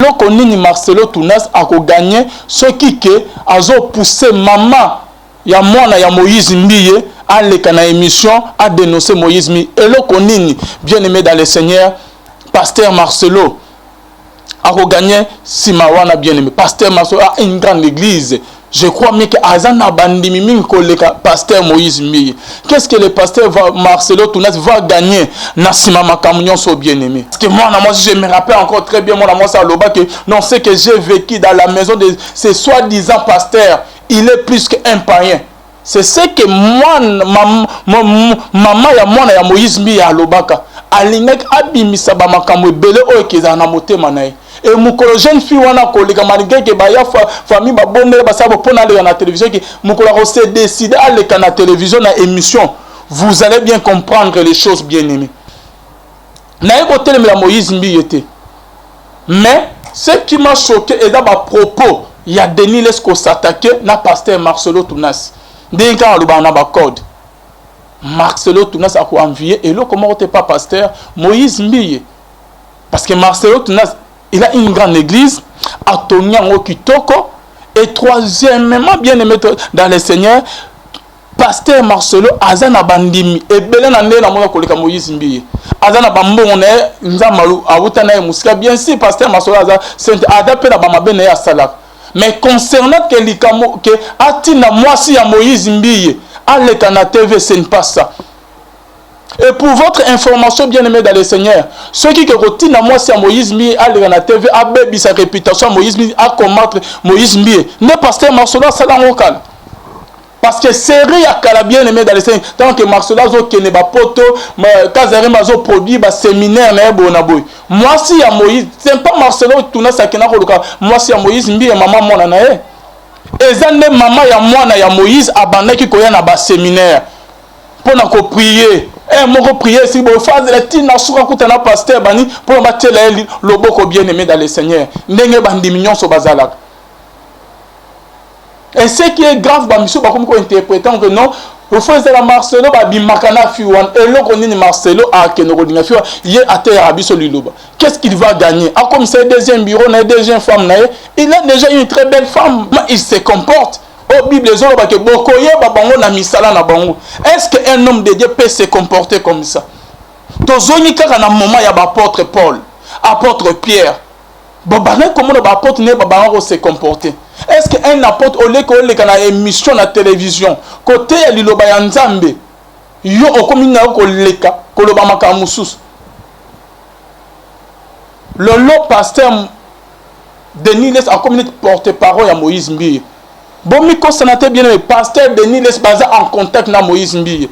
Loko nini Marcelo Tounas a gagné ce qui que azo poussé maman ya mwana ya Moïse Mbiye à l'écana émission à dénoncer Moïse Mbiye. Et loko nini bien aimé dans le Seigneur, pasteur Marcelo a gagné Simawana bien aimé. Pasteur Marcelo a une grande église. Je crois que Azana Bandimi le pasteur Moïse Mbiye. Qu'est-ce que le pasteur Marcelo Tounas va gagner na Sima Makamunion so bien-aimé? Parce que moi, je me rappelle encore très bien, moi, ça Loba, que non, c'est que j'ai vécu dans la maison de ce soi-disant pasteur. Il est plus qu'un païen. C'est ce que moi, maman ya mwana ya Moïse Mbiye à Lobaka. Alingek abimisa ba makamwe bele o ekeza na motema nae. Et mon jeune fille wana koleka malgré que ba ya famille ba bonne ba sabo pona le na télévision que mon collègue s'est décidé à aller na télévision na émission. Vous allez bien comprendre les choses bien aimées. Na écouté la Moïse Mbiye était. Mais ce qui m'a choqué est dans ma propos, il y a Denis Lesko s'attaquer na pasteur Marcelo Tounas. Dès quand on a ba code. Marcelo Tounas a envié et là comment on pas pasteur Moïse Mbiye. Parce que Marcelo Tounas il a une grande église à Tonyango Kitoko et troisièmement bien aimé dans le Seigneur pasteur Marcelo azana bandimi et belena ndena mona koleka Moïse Mbiye azana bambongo nzamalu awuta na musika bien sûr pasteur Marcelo aza saint adapé na bamabene ya sala mais concernant que likamo que atina mwasi ya Moïse Mbiye Aleka na TV, ce n'est pas ça. Et pour votre information, bien aimé dans le Seigneur, ceux qui retirent à moi, c'est Moïse Mbiye, Aleka na TV, a bébi sa réputation, Moïse Mbiye, a combattre Moïse Mbiye. Ne pasteur Marcelo, c'est la locale. Parce que c'est rien qu'à bien aimé dans le Seigneur. Tant que Marcelo, qui n'est pas poto, Kazari Mazo produit, séminaire, moi, si à Moïse, c'est pas Marcelo, tout n'a pas local. Moi, si à Moïse Mbiye, maman, mon anae. Et ça, maman ya mwana ya Moïse abandaki koya na ba séminaire pour na ko prier. Et mon prier si bo phase la tina suka kutana pasteur bani pour batela loboko bien aimé dans le Seigneur. Ndenge bandi mignon so bazala. Et ce qui est grave ba monsieur ba comme ko interprétant que non il faut que Marcelo ba bimakana fiwan et le connait Marcelo a kenorodinga fiwa yé à terre abiso liloba. Qu'est-ce qu'il va gagner? Ah comme c'est deuxième bureau na deuxième femme na il a déjà une très belle femme, mais il se comporte. Au Bible zo ba ke bokoye ba bango na misala na bango. Est-ce que un homme de Dieu peut se comporter comme ça? Tozoni kaka na moment ya ba apôtre Paul, apôtre Pierre. Babane comment ba apôtre ne ba bango se comporter? Est-ce qu'un apôtre au lieu que le émission na télévision côté liloba ya Nzambe yo okomina ko leka ko loba makamusus le lot pasteur Denis Les a communiqué porte-parole à Moïse Mbiye. Bon mi constaté bien le pasteur Denis Les basa en contact na Moïse Mbiye.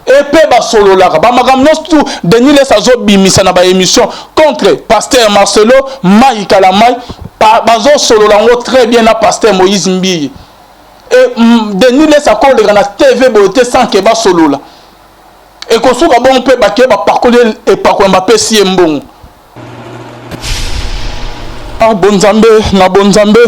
Et pe ba solo la ba magamnos tout Denis Les azo bimisa na ba émission contre pasteur Marcelo Mai Kalamai. Bazo solo lango très bien na pasteur Moïse Mbiye. Et Denis Les a collé na TV beauté sans que ba solo la. Et ko suka bon pe ba ke ba parcoller et parcours ma pe si mbongo. Ah bonzambe na bonzambe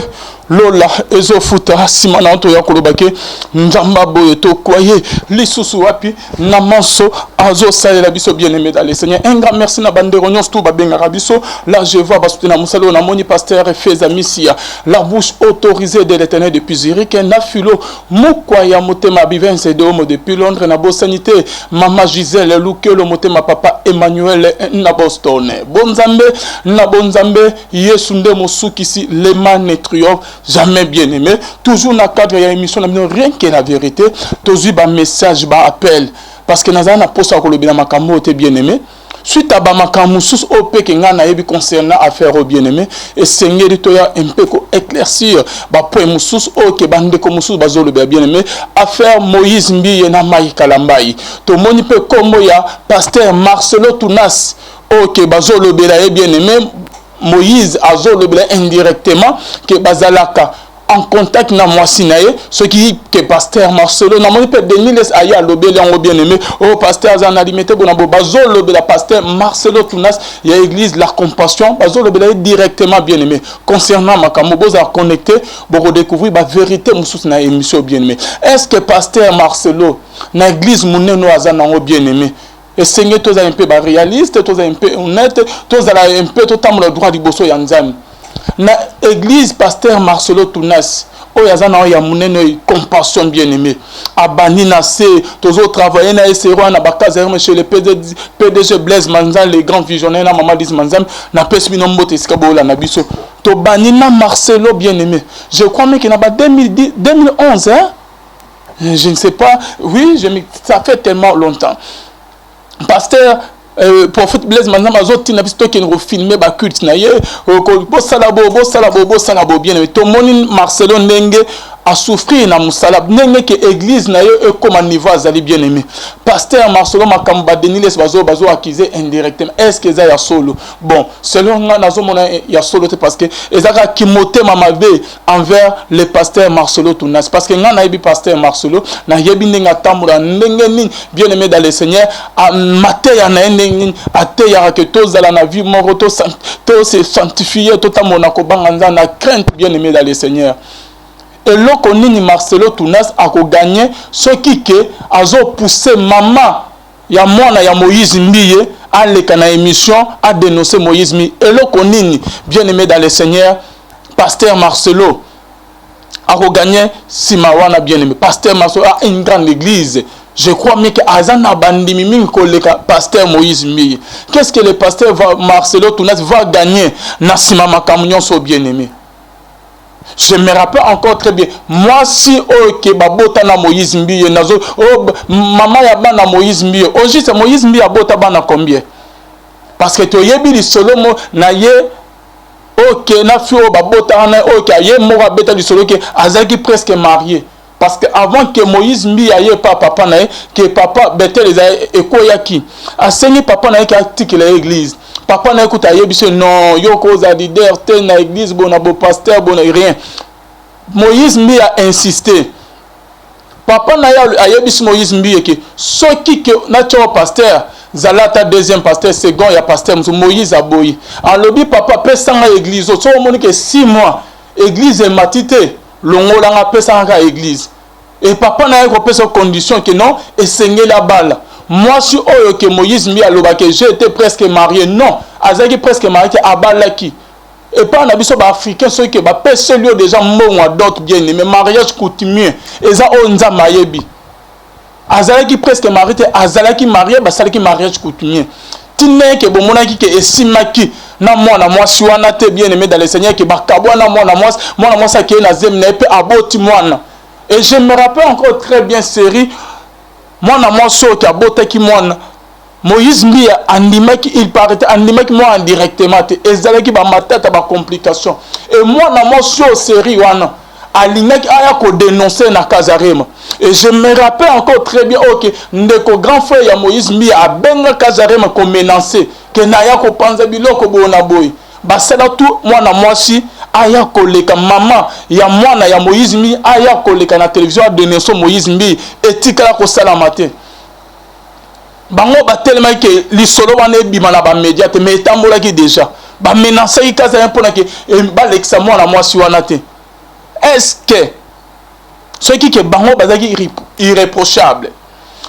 lola ezofuta simana to yakolobake njamba boye to kwaye lisusu wapi na manso azo salela biso bien-aimé dans le Seigneur. Un grand merci na bandero nyos tout babenga rabiso là je vois basutena musalo na moni pasteur Feza Misia la bouche autorisée de l'Éternel depuis Zurich na filo mukwaya motema bivense de homo depuis Londres na bosanité mama Gisèle Lukelo motema papa Emmanuel na Boston bonzambe na bonzambe Yesu nde mosukisi le man triomphe jamais bien aimé toujours na cadre ya émission na rien que la vérité toujours ba message ba appel parce que naza na posa ko lobina makambo te bien aimé suite à ba makambo sus op ke nga na yebi concernant affaire au bien aimé et seigneur to ya un peu ko éclaircir ba point musus o ke bande ko musus bazolo bien aimé affaire Moïse Mbiye na Mai Kalambai to moni pe komo ya pasteur Marcelo Tounas o ke bazolo bien aimé Moïse azolo indirectement que bazalaka en contact na moisinaye ce qui que pasteur Marcelo na moni pe Denis Les aya lobele en bien aimé oh pasteur azana limité bonabo bazolo la pasteur Marcelo Tounas ya église la compassion bazolo directement bien aimé concernant makambo boza connecté pour découvrir ba vérité mususu na émission bien aimé. Est-ce que pasteur Marcelo na église muneno azana bien aimé? Et Seigneur, tu es un peu réaliste, tu es un peu honnête, tu es un peu totalement le droit du bosso yanzam. na église pasteur Marcelo Tunas oyo azana ya munene compassion bien-aimé abani na se tozo travailler na SRO na bakaza chez le PDG Blaise Manzan les grands visionnaires na Maman Lise Manzan na pesmi no mbote skabola na biso to bani na Marcelo bien-aimé je crois même qu'il na ba 2011 hein je ne sais pas oui ça fait tellement longtemps pasteur prophète Blaise Manzan azoti na biso qui nous filmer ba culte na ye bo salabo bien to moni Marcelo ndenge a souffrir na musalab ndenge ke église na yo comme niveau azali bien aimé pasteur Marcelo makamba deniles bazo accuser indirectement est-ce que ça ya solo bon selon nga nazo mona ya solo parce que ezaka kimote mamave envers le pasteur Marcelo Tunas parce que nga na yebi pasteur Marcelo na yebi ndenge tamura ndenge ni bien aimé dans le Seigneur a mateya na ndenge ateya que tozala na vie moko to se sanctifier to tamona ko banga na crainte bien aimé dans le Seigneur. Et loko nini Marcelo Tunas a gagné ce qui a poussé maman ya mwana ya Moïse Mbiye à l'écana émission à dénoncer Moïse Mbiye. Et loko nini bien aimé dans le Seigneur pasteur Marcelo a gagné Simawana bien aimé pasteur Marcelo a une grande église. Je crois que Azana Bandimi Minkoleka pasteur Moïse Mbiye. Qu'est-ce que le pasteur Marcelo Tunas va gagner na Simama Kamunion so bien aimé? Je me rappelle encore très bien. Moi, si ok babota na Moïse Mbiye nazo maman ya bana Moïse Mbiye. Aujourd'hui c'est Moïse Mbiye abota bana combien? Parce que to yebi li solo mo na ye ok na fi o babota na ok ye mo beta li solo ke azaki presque marié. Parce que avant que Moïse Mbiye aye pas papa na que papa betel les ekoyaki. Asengi papa na ki article l'église. Papa n'a écouté à non, yo cause à leader, na église, bon, na beau pasteur, bon, rien. Moïse Mbiye a insisté. Papa n'a yebisi Moïse Mbiye que ce qui na tcho pasteur, zalata deuxième pasteur, second ya pasteur Moïse a boyi. En lobby papa pesa na église, so moni que 6 mois église est matité, longo la pesa na église. Et papa n'a pas pesa condition que non, et seigneur la balle. Moi, si oyo que Moïse Mbiye aloba que j'étais presque marié, non, azaki presque marié que abalaki. Et pas na biso ba africain ceux qui ba pèse lieu déjà mbongo d'autres bien mais mariage coutumier eza onza mayebi. Azalaki presque marié, azalaki marié ba salaki mariage coutumier. Tine que bomonaki que esimaki na mwana mwasi wana te bien aimé dans le Seigneur que ba kabwana mwana mwasi qui na zem na pe aboti mwana. Et je me rappelle encore très bien série mwana mwasi qui abotaki mwana Moïse Mbiye andimaki il paraît andimaki moi indirectement ezalaki ba matata ba complication et mwana mwasi série wana alingaki aya ko dénoncer na Kazarema. Et je me rappelle encore très bien ok ndeko grand frère ya Moïse Mbiye abenga Kazarema ko menacer que na ya ko panza biloko bona boy basala tout mwana mwasi aya koleka maman ya mwana ya Moïse Mbiye aya koleka na télévision a dénoncer Moïse Mbiye etikala ko sala matin bango ba tellement que lisolo wana ebima na ba média te mais tambolaki déjà ba menacer Kazarema pona que ba lekisa mwana mwasi wana te. Est-ce que ceux qui bango bazaki irréprochable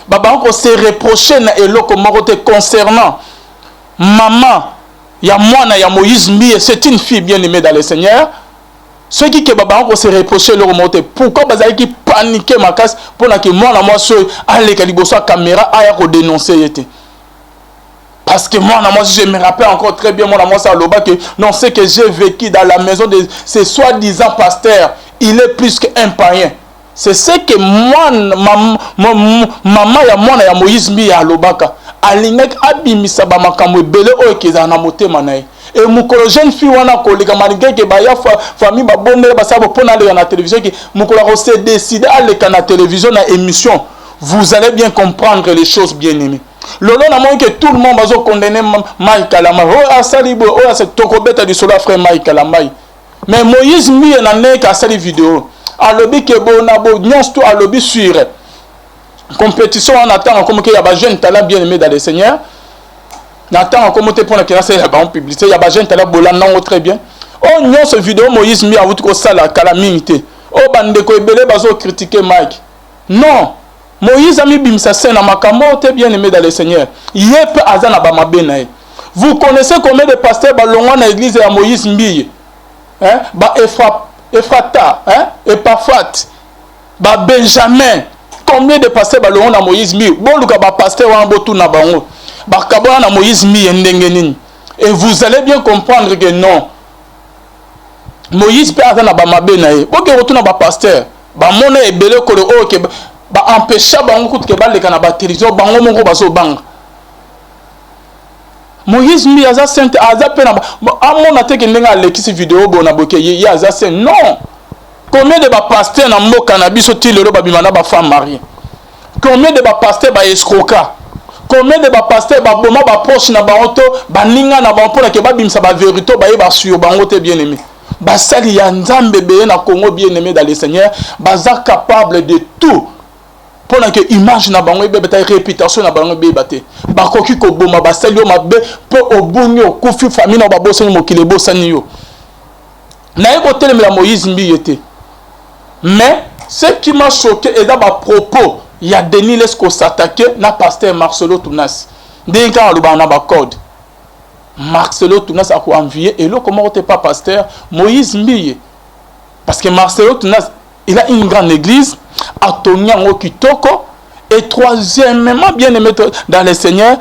ba bango se reprocher na eloko moko te concernant maman ya mwana ya Moïse Mbiye, c'est une fille bien aimée dans le Seigneur. Ceux qui bango se reprocher leur monter pourquoi bazaki paniquer ma casse pour que mwana mwasi allez kaliboso caméra aya ko dénoncer yete. Parce que moi, je me rappelle encore très bien, moi, ça loba que non, ce que j'ai vécu dans la maison de ces soi-disant pasteurs, il est plus qu'un païen. C'est ce que moi, maman ya moi ya Moïse Mbiye ya lobaka. Alinek abimisa ba makambo ebele oyo kezala na motema na ye. Et mukolo jeune fille wana koleka malgré que ba ya famille ba bombe ba sabo pona le na télévision que mukolo ko se décider à le na télévision na émission. Vous allez bien comprendre les choses bien aimées. Lolo na moi que tout le monde va condamner Mike Kalamai. Oh asalibo, oh c'est tokobeta du solo frère Mike Kalamai. Mais Moïse Mbiye na nek asali vidéo. Alobi ke bona bo nyonso to alobi sur compétition on attend comme que y a ba jeune talent bien aimé dans le Seigneur. N'attend comme te pour la classe ya ba publicité, y a ba jeune talent bola non très bien. Oh nyonso vidéo Moïse Mbiye a vutu ko sala calamité. Oh bande ko ebele bazo critiquer Mike. Non. Moïse a mis bimsa scène à makambo te bien aimé dans le Seigneur. Yep azana ba mabenae. Vous connaissez combien de pasteurs balongwa na église ya Moïse Mbiye? hein, Ephrata, hein, Epaphrat, Benjamin. Combien de pasteurs balon na Moïse mi? Bon luka ba pasteur wa botu na bango. Ba kabona na Moïse mi ndengenini. Et vous allez bien comprendre que non. Moïse peut avoir na ba mabe na ye. Boke retourna ba pasteur. Ba mona ebele ko le o ke ba empêcher bango kut ke ba le kana ba télévision bango mongo baso banga. Moïse mi aza sainte aza pe na amona te ke ndenga lekisi vidéo bona boke ye aza saint. Non. Combien de pasteurs na mboka na biso ti lelo babimana ba femme mariée? Combien de pasteurs ba escroquer? Combien de pasteurs ba boma ba proche na bango to ba ninga na bango pona ke ba bimsa ba vérité ba yeba sur bango te bien aimé. Ba sali ya nzambe be na Congo bien aimé dans le Seigneur, baza capable de tout. Pona ke image na bango be beta réputation na bango be baté. Ba koki ko boma ba sali o mabe po obungi o kufi famille na ba bosani mokile bosani yo. Na yeko telemela Moïse mbi yete. Mais ce qui m'a choqué est dans ma propos, il y a Denis Lesko s'attaquer na pasteur Marcelo Tounas. Dès quand on a un code, Marcelo Tounas a envié et là comment on pas pasteur Moïse Mbiye. Parce que Marcelo Tounas, il a une grande église à Toniango Kitoko et troisièmement bien aimé dans le Seigneur.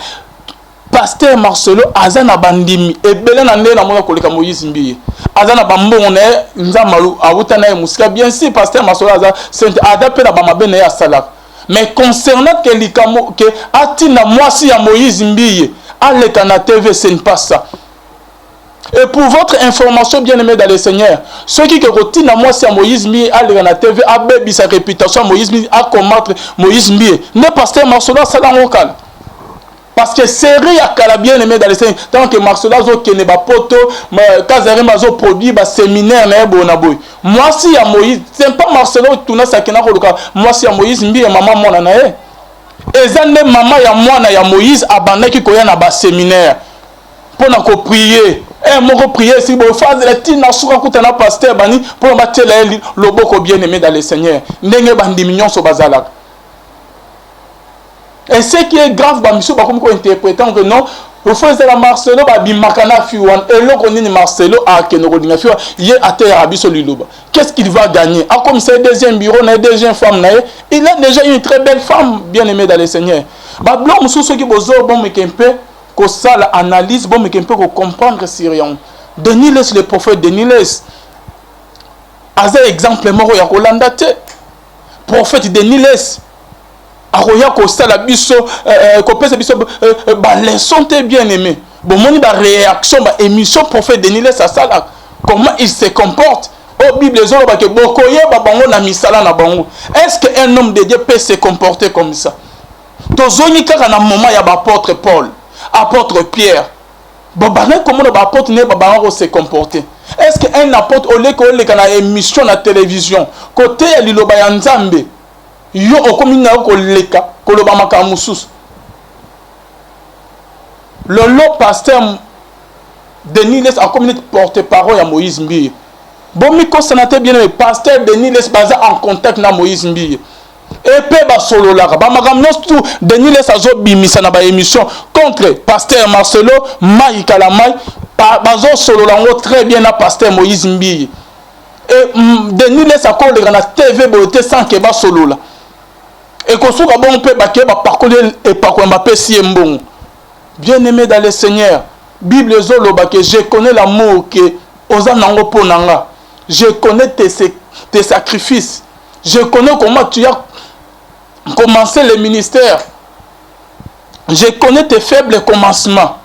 Pasteur Marcelo azana bandimi ebele na ndé na mona koleka Moïse Mbiye azana bambongo na nzamalu awuta na musika bien sûr pasteur Marcelo aza saint adapé na bamabe na ya sala mais concernant que likamo que atina mwasi ya Moïse Mbiye aleka na TV ce n'est pas ça. Et pour votre information bien aimé dans le Seigneur, ceux qui retinent mwasi ya Moïse Mbiye aleka na TV abebi sa réputation Moïse Mbiye a combattre Moïse Mbiye ne pasteur Marcelo sala ngokala. Parce que série à Kala bien aimé dans les Seigneur, tant que Marcelo zo kene ba poto, Kazari mazo produit ba séminaire na bona boy. Moi si ya Moïse, c'est pas Marcelo tuna sakena ko luka. Moi si ya Moïse mbi ya maman mona na e. Ezane maman ya mwana ya Moïse abandaki ko ya na ba séminaire. Pona ko prier. Moko prier si bo phase la tina suka kutana pasteur bani pour ba tela loboko bien aimé dans les Seigneur. Ndenge bandi mignon so bazala. Et ce qui est grave, monsieur, comme interprétant que non, il faut que Marcelo Bimakana Fiwan et le connaît Marcelo à Kenorodina Fiwan, il est à terre à Bissoliluba. Qu'est-ce qu'il va gagner? Ah, comme c'est deuxième bureau, il a deuxième femme, il a déjà une très belle femme, bien aimée dans le Seigneur. Bah, blanc, monsieur, ceux qui bossent, bon, mais qu'un peu, que ça, l'analyse, bon, mais qu'un peu, comprendre Syrian. Denis laisse le prophète, Denis laisse. As un exemple, mort, il y a Rolandate. Prophète Denis laisse. Aroya ko sala biso ko pesa biso ba leçon te bien aimé bon moni ba réaction ba émission prophète Denis ça sala comment il se comporte au Bible les ba ke bokoye ba bango na misala na bango est-ce que un homme de Dieu peut se comporter comme ça tozoni kaka na moment ya ba apôtre Paul apôtre Pierre bon ba comment ba apôtre ne ba bango se comporter est-ce que un apôtre au lieu ko le kana émission na télévision côté ya liloba ya Nzambe yo okomina ko leka ko loba makamusus lolo pasteur Denis Les a communiqué porte-parole à Moïse Mbiye bon mi ko sanate bien le pasteur Denis Les baza en contact na Moïse Mbiye et pe ba solo la ba makamnos tout Denis Les azo bimisa na ba émission contre pasteur Marcelo Mai Kalamai bazo solo la très bien na pasteur Moïse Mbiye et Denis Les a ko le na TV beauté sans que ba solo la. Et qu'on soit bon peut baquer ba parcourir et par quoi Mbappé si bon. Bien aimé dans le Seigneur, Bible zolo baké je connais l'amour que ozanango ponanga. Je connais tes sacrifices. Je connais comment tu as commencé le ministère. Je connais tes faibles commencements.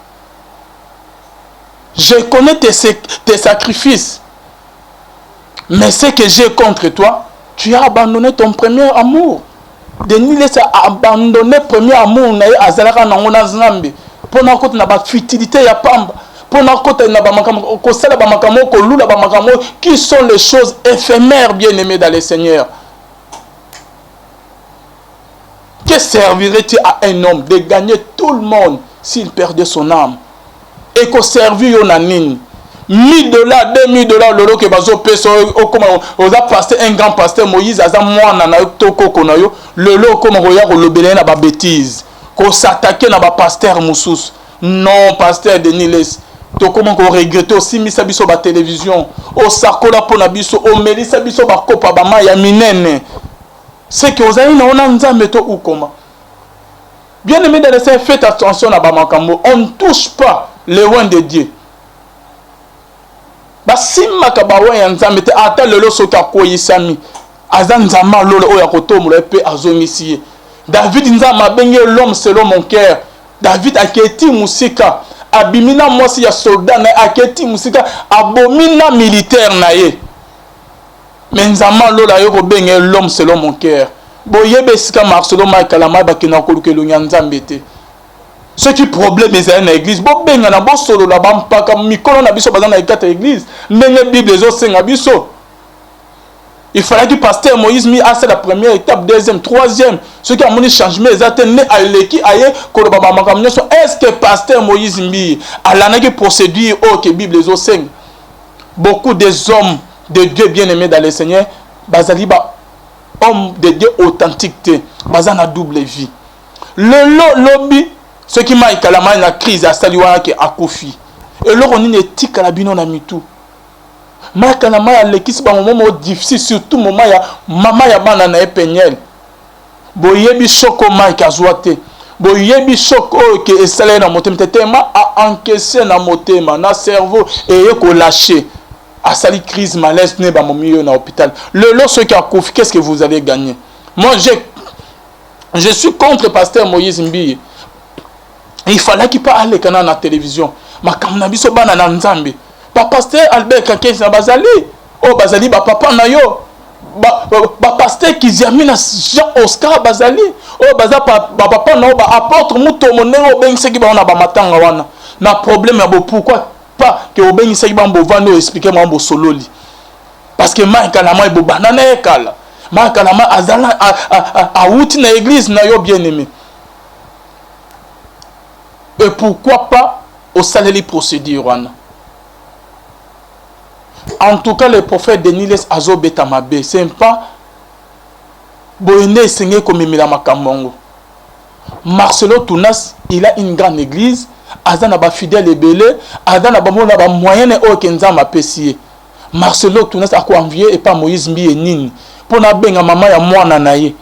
Je connais tes sacrifices. Mais ce que j'ai contre toi, tu as abandonné ton premier amour. Denis Les a abandonné premier amour na azalaka nango na Nzambe pona kota na ba futilité ya pamba pona kota na ba makamo ko sala ba makamo ko lula ba makamo qui sont les choses éphémères bien aimées dans le Seigneur. Que servirait-il à un homme de gagner tout le monde s'il perdait son âme et ko servir yo na nini $1000, $2000, lolo que bazo peso comme on a passé un grand pasteur Moïse aza mwana na toko konayo lolo comme roya ko lobele na ba bêtise ko s'attaquer na ba pasteur musus non pasteur Denis Les to comment qu'on regrette aussi misa biso ba télévision au sakola pona biso au melisa biso ba kopa ba ma ya minene c'est que ozali na ona nzambe to ou comment bien aimé dans les saints faites attention à ba makambo on ne touche pas les loin de Dieu ba simaka ba wa ya nzambe te ata lelo soki akoyisami aza nzamba lolo oyo akotomula pe azongisi David nzamba abenge l'homme selon mon cœur David aketi musika abimina mwasi ya soldat na aketi musika abomina militaire na ye mais nzamba lola yo ko benge l'homme selon mon cœur boyebe sika Marcelo Makalama bakina kolukelo nzambe te ce qui problème ezali na église bo benga na bo solo la bampaka mikolo na biso bazana ekata église ndenge bible ezosenga biso. Il fallait que pasteur Moïse mis à la première étape, deuxième, troisième. Ce qui a mon changement, ils atteignaient à l'équipe ailleurs que le baba makamyo. Est-ce que pasteur Moïse mis à l'année procédure au que Bible les enseigne? Beaucoup des hommes de Dieu bien-aimés dans le Seigneur, bazali ba homme de Dieu authentique, bazana double vie. Le lobby, ce qui m'a éclairé la crise à saluer que akufi. Et là on est éthique à la bino na mitou. Makanama ya lekisi ba moment difficile surtout moment ya mama ya bana na epenyel boyebi soko Mike azwate boyebi soko que esale na motema tetema a encaisser na motema na cerveau et ko lâcher a sali crise malaise ne ba momi na hôpital le lorsque qui a confié qu'est-ce que vous allez gagner. Moi je suis contre pasteur Moïse Mbiye. Il fallait qu'il parle kana na télévision makamna biso bana na nzambe. Pasteur Albert Kakes na bazali oh bazali ba papa na yo ba pasteur Kiziamina Jean Oscar bazali oh baza ba papa na ba apôtre muto monengo bengise ki ba na ba matanga wana na problème ya bo pourquoi pas que obengise ki ba mbo vando expliquer moi mbo sololi parce que Mike na moi bo banana ekala Mike na ma azala a outi na église na yo bien-aimé et pourquoi pas au saleli procédure wana. En tout cas, le prophète de Niles Azo Betamabe, c'est pas Boyende Sengé comme Mila Makamongo. Marcelo Tounas, il a une grande église, Azana ba fidèle et belé, Azana ba mona ba moyenne au Kenza ma pessier. Marcelo Tounas a quoi envier et pas Moïse Mbiye Nini. Pour na benga maman ya mwana naye.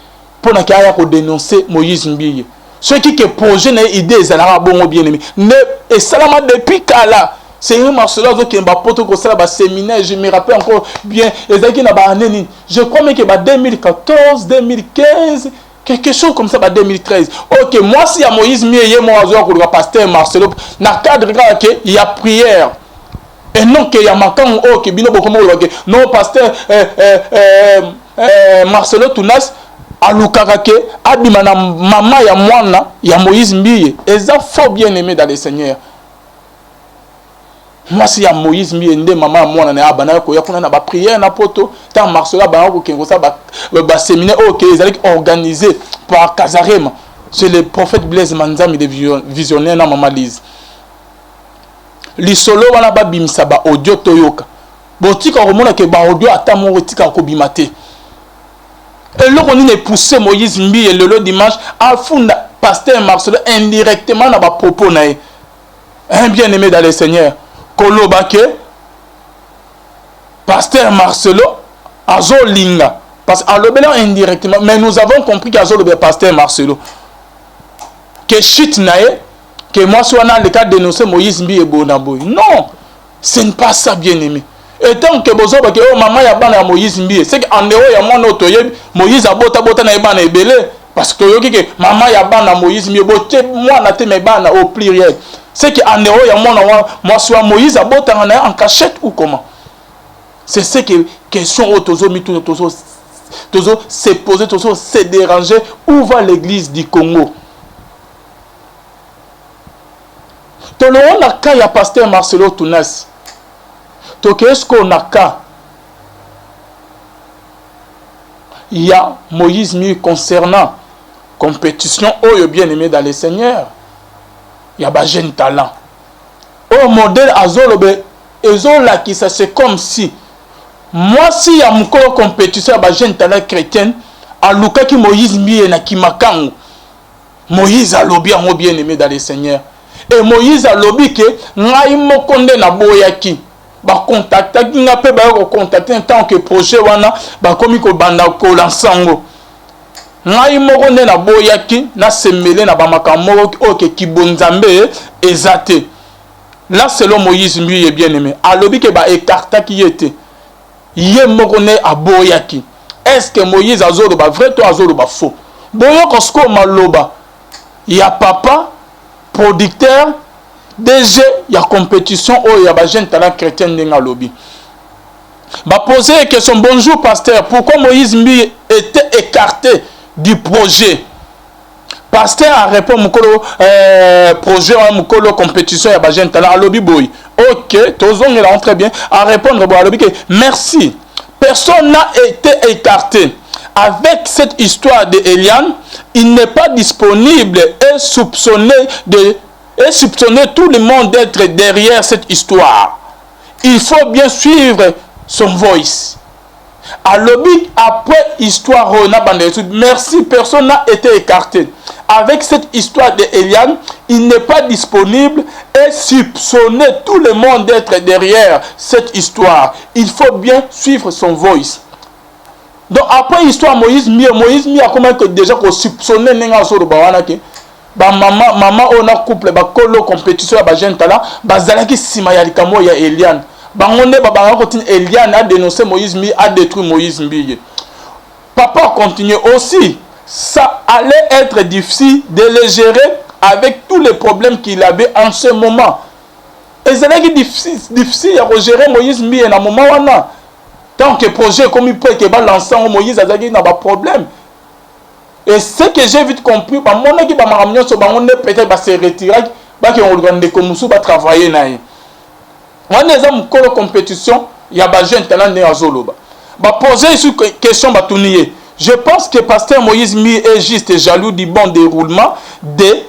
Pour na kaya ko dénoncer Moïse Mbiye. Ceux qui projet na idée ezalaka bongo bien aimé. Ne et salama depuis kala. C'est un Marcelo qui est un séminaire, je me rappelle encore bien. Je crois même que 2014, 2015, quelque chose comme ça, 2013. Ok, moi si à Moïse, moi, pasteur Marcelo, dans le cadre il y a prière. Et non qu'il y a matin, ok, non, pasteur Marcelo Tounas, à Lukarake, Abimana, maman, ya mwana, ya Moïse Mbiye. Et ça, faut bien aimer dans le Seigneur. Moi si ya Moïse Mbiye maman moi na abana ko yakuna na ba prière na poto tant Marcelo ba ko kengo ça ba séminaire OK ils allaient organisé par Kazarema c'est le prophète Blaise Manzami de visionnaire na maman Lise lisolo wana ba bimisa ba audio toyoka botika komona ke ba audio ata mo tika ko bimate et là on est poussé Moïse Mbiye le dimanche à funda pasteur Marcelo indirectement na ba propos na un bien-aimé dans le Seigneur Kolobake, pasteur Marcelo, Azolinga. Parce qu'en l'obélant indirectement, mais nous avons compris qu'Azo le pasteur Marcelo. Que chute nae, que moi soit dans le cas de dénoncer Moïse Mbiye Bonaboy. Non, ce n'est pas ça bien aimé. Et tant que bozo ba ke oh maman ya bana Moïse Mbiye, c'est qu'en dehors ya mon auto Moïse a bota na ebana ebele parce que yo que maman ya bana Moïse Mbiye bote moi na te me bana au pluriel. C'est qu'en héros, il y a moi, soit Moïse a beau en cachette ou comment. C'est ce que question au tozo se poser, tozo se déranger. Où va l'église du Congo? Tout le monde a cas, il y a pasteur Marcelo Tounas. Donc, est-ce qu'on a cas? Il y a Moïse Mbiye concernant compétition, oh, bien aimé dans les seigneurs. Il y a des jeunes talents. Au modèle Azolobe, Ezola qui ça c'est comme si moi si il y a mon compétition à des jeunes talents chrétiens, à Luka qui Moïse Mbiye na Kimakango. Moïse a l'obia bien aimé dans les seigneurs. Et Moïse a lobby que ngai moko nde na boyaki ba contactaki nga pe ba ko contacter en tant que projet wana ba komi ko banda ko lansango ngai moko nde na boyaki na semele na ba makambo oke kibonzambe ezate. Là selon Moïse mbiye bien aimé a lobby que ba écartaki yete ye moko ne a boyaki. Est-ce que Moïse a zolo ba vrai to a zolo ba faux? Boyo kosko maloba ya papa producteur DG ya compétition oh ya ba jeune talent chrétien ndenga lobby. Ba poser question bonjour pasteur, pourquoi Moïse Mbi était écarté du projet? Pasteur a répondu mukolo projet mukolo compétition ya ba jeune talent à lobby boy. OK, tozong il rentre très bien à répondre à lobby que merci. Personne n'a été écarté. Avec cette histoire de Eliane, il n'est pas disponible et soupçonné tout le monde d'être derrière cette histoire. Il faut bien suivre son voice. À lobby, après histoire, merci, personne n'a été écarté. Avec cette histoire de Eliane, il n'est pas disponible et soupçonné tout le monde d'être derrière cette histoire. Il faut bien suivre son voice. Donc après histoire Moïse mi a comment que déjà qu'on soupçonner nenga so bawana ke ba maman on a couple ba kolo compétition ba jeune talent ba zalaki sima ya likamo ya Eliane ba ngonde ba ba ko tin Eliane a dénoncé Moïse mi a détruit Moïse mbiye. Papa continue aussi, ça allait être difficile de le gérer avec tous les problèmes qu'il avait en ce moment. Et c'est difficile à gérer Moïse mbiye na moment wana. Tant que projet comme il peut que l'ensemble Moïse a des problèmes. Et ce que j'ai vite compris, mon équipe peut-être se retirer, qui ont organisé comme nous travailler naï. On a une compétition, il y a des jeunes talents de Azoloba. Poser une question batunier. Je pense que pasteur Moïse Mi est juste jaloux du bon déroulement des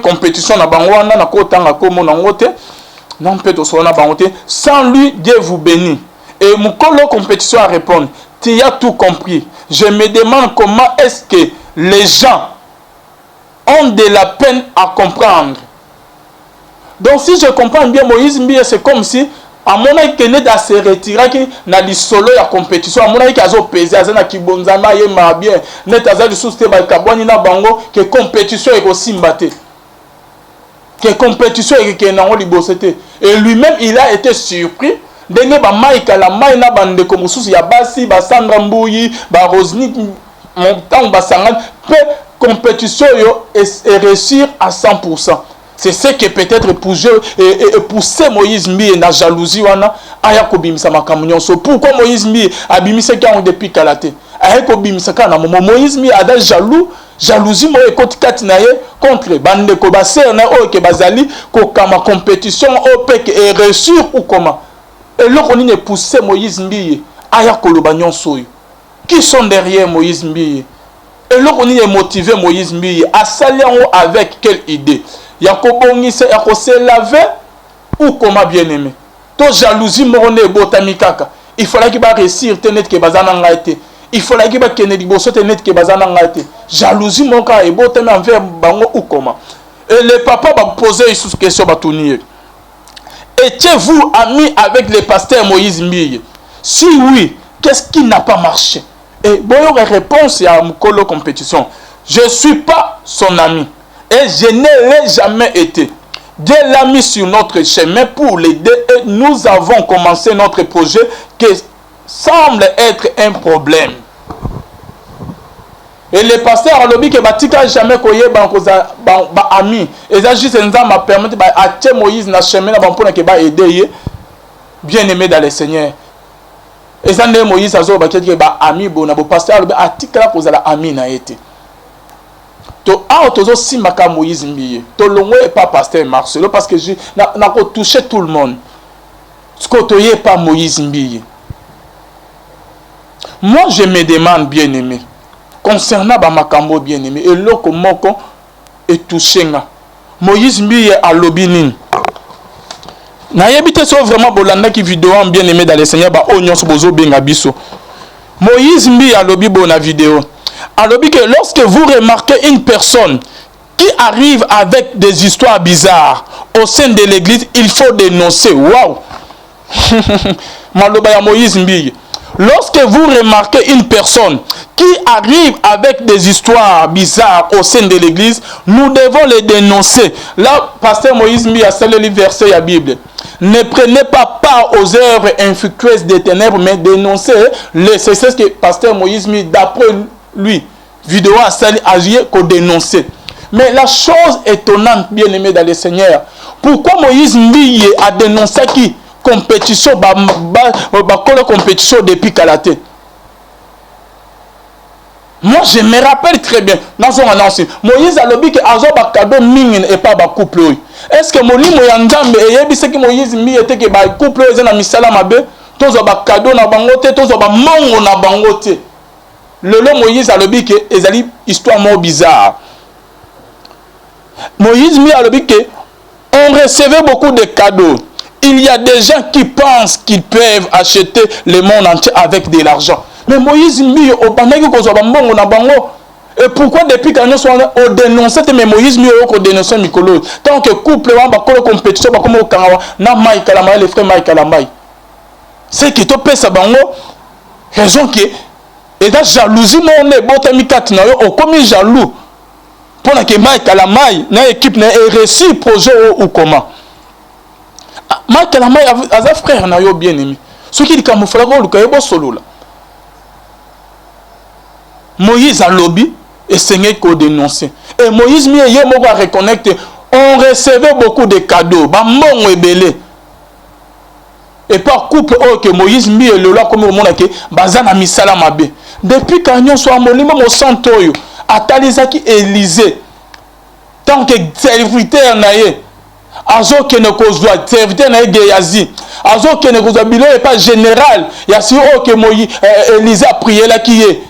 compétition na bangwana na kotanga komo na ngote. Non peut-être soit na bangote. Sans lui, Dieu vous bénit. Et mon collègue compétition à répondre, tu as tout compris. Je me demande comment est-ce que les gens ont de la peine à comprendre. Donc si je comprends bien Moïse, c'est comme si à mon avis qu'il est à se retirer qui n'a dit solo la compétition. À mon avis qu'il a pesé à zana qui bonzama y ma bien. Net à zali sous te balkaboni na bango que compétition est aussi mbaté. Que compétition est que n'a oli bossete. Et lui-même il a été surpris. Denge ba maika la maina bande comme souci ya basi ba Sandra Mbouyi ba Rosny montant ba sangan peut compétition yo et réussir à 100%. C'est ce que peut-être pousser Moïse Mbi na jalousie wana aya ko bimisa makamnyo so pourquoi Moïse Mbi abimisa ka on depuis kalate aya ko bimisa ka na Moïse Mbi ada jalousie mo ekoti kati na ye contre bande ko ba ser na o ke bazali ko kama compétition o pe et réussir ou comment. Et là, on a poussé Moïse Mbiye. Aya koloba nyonso yo. Qui sont derrière Moïse Mbiye? Et là, on a motivé Moïse Mbiye. À salir avec quelle idée? Yakobongise, yakose laver ou comment bien aimé? To jalousie morone botamikaka. Il fallait qu'il va réussir tenet ke bazana ngaite. Il fallait qu'il va kenedi bosso tenet ke bazana ngaite. Jalousie moka et botami envers bango ou comment? Et le papa va poser une question batunier. Étiez-vous ami avec le pasteur Moïse Mbiye? Si oui, qu'est-ce qui n'a pas marché? Et bon, réponse à Mukolo compétition. Je ne suis pas son ami. Et je ne l'ai jamais été. Dieu l'a mis sur notre chemin pour l'aider. Et nous avons commencé notre projet qui semble être un problème. Et le pasteur a dit que Batika jamais koye ba ami. Et ça juste ça m'a permis de attirer Moïse na chemin pour que ba aider bien aimé dans le Seigneur. Et ça ne Moïse a zo ba ba ami bona bo pasteur a atika ko za la ami na été. To a tozo simaka Moïse Mbiye. To longwe pas pasteur Marcelo parce que je n'a ko toucher tout le monde. Ce que toye pas Moïse Mbiye. Moi je me demande bien aimé. Concernant Bamakambo bien-aimé, et là comment est touché Moïse Mbiye à l'obinin. N'ayébite soit vraiment bolanda qui vidéo bien-aimé dans les Seigneur ba onyon bozo benga biso. Moïse Mbiye à l'obi bona vidéo. À l'obi que lorsque vous remarquez une personne qui arrive avec des histoires bizarres au sein de l'église, il faut dénoncer. Waouh! Maloba ya Moïse Mbiye. Lorsque vous remarquez une personne qui arrive avec des histoires bizarres au sein de l'église, nous devons les dénoncer. Là, pasteur Moïse Mbiye a cité le verset de la Bible. Ne prenez pas part aux œuvres infructueuses des ténèbres, mais dénoncez. C'est ce que pasteur Moïse Mbiye, d'après lui, vidéo a agi qu'au dénoncer. Mais la chose étonnante, bien aimé dans le Seigneur, pourquoi Moïse Mbiye a dénoncé qui compétition, compétition depuis Kalaté? Moi, je me rappelle très bien. Dans son annonce, Moïse a dit que Azo Bakado Mingin et pas couple. Est-ce que Molimo Yangambe et Yebise que Moïse Mbiye était que couple est dans Misala Mabe, tous ont Bakado na bangote, tous ont Mongo na bangote. Le long Moïse a dit que ezali histoire mort bizarre. Moïse Mbiye a dit que on recevait beaucoup de cadeaux. Il y a des gens qui pensent qu'ils peuvent acheter le monde entier avec de l'argent. Mais Moïse Mbiye au bandaki ko zo ba mbongo na bango. Et pourquoi depuis quand nous sommes au dénoncer mais Moïse Mbiye au dénoncer mikolo. Tant que couple wa ba ko compétition ba comme au Kanawa na Mike Kalamai les frères Mike Kalamai. C'est qui to pesa bango raison que et la jalousie mon ne botami kat na yo o comme jaloux. Pour que Mike Kalamai na équipe na réussi projet ou comment. Mike Kalamai a un frère na yo bien aimé. Ce qui dit camouflage le kayebo solo là. Moïse a lobby et Seigneur qu'on dénoncer. Et Moïse Mbiye a reconnaître on recevait beaucoup de cadeaux, ba mbongo ebele. Et par couple que Moïse Mbiye le là comme au monde que bazana misala mabe. Depuis quand on soit molimo mo santoyo atalizaki Élysée tant que serviteur na ye azo ke ne kozwa serviteur na Geyazi azo ke ne kozwa bilo et pas général ya si que Moïse Élysée a prié là qui est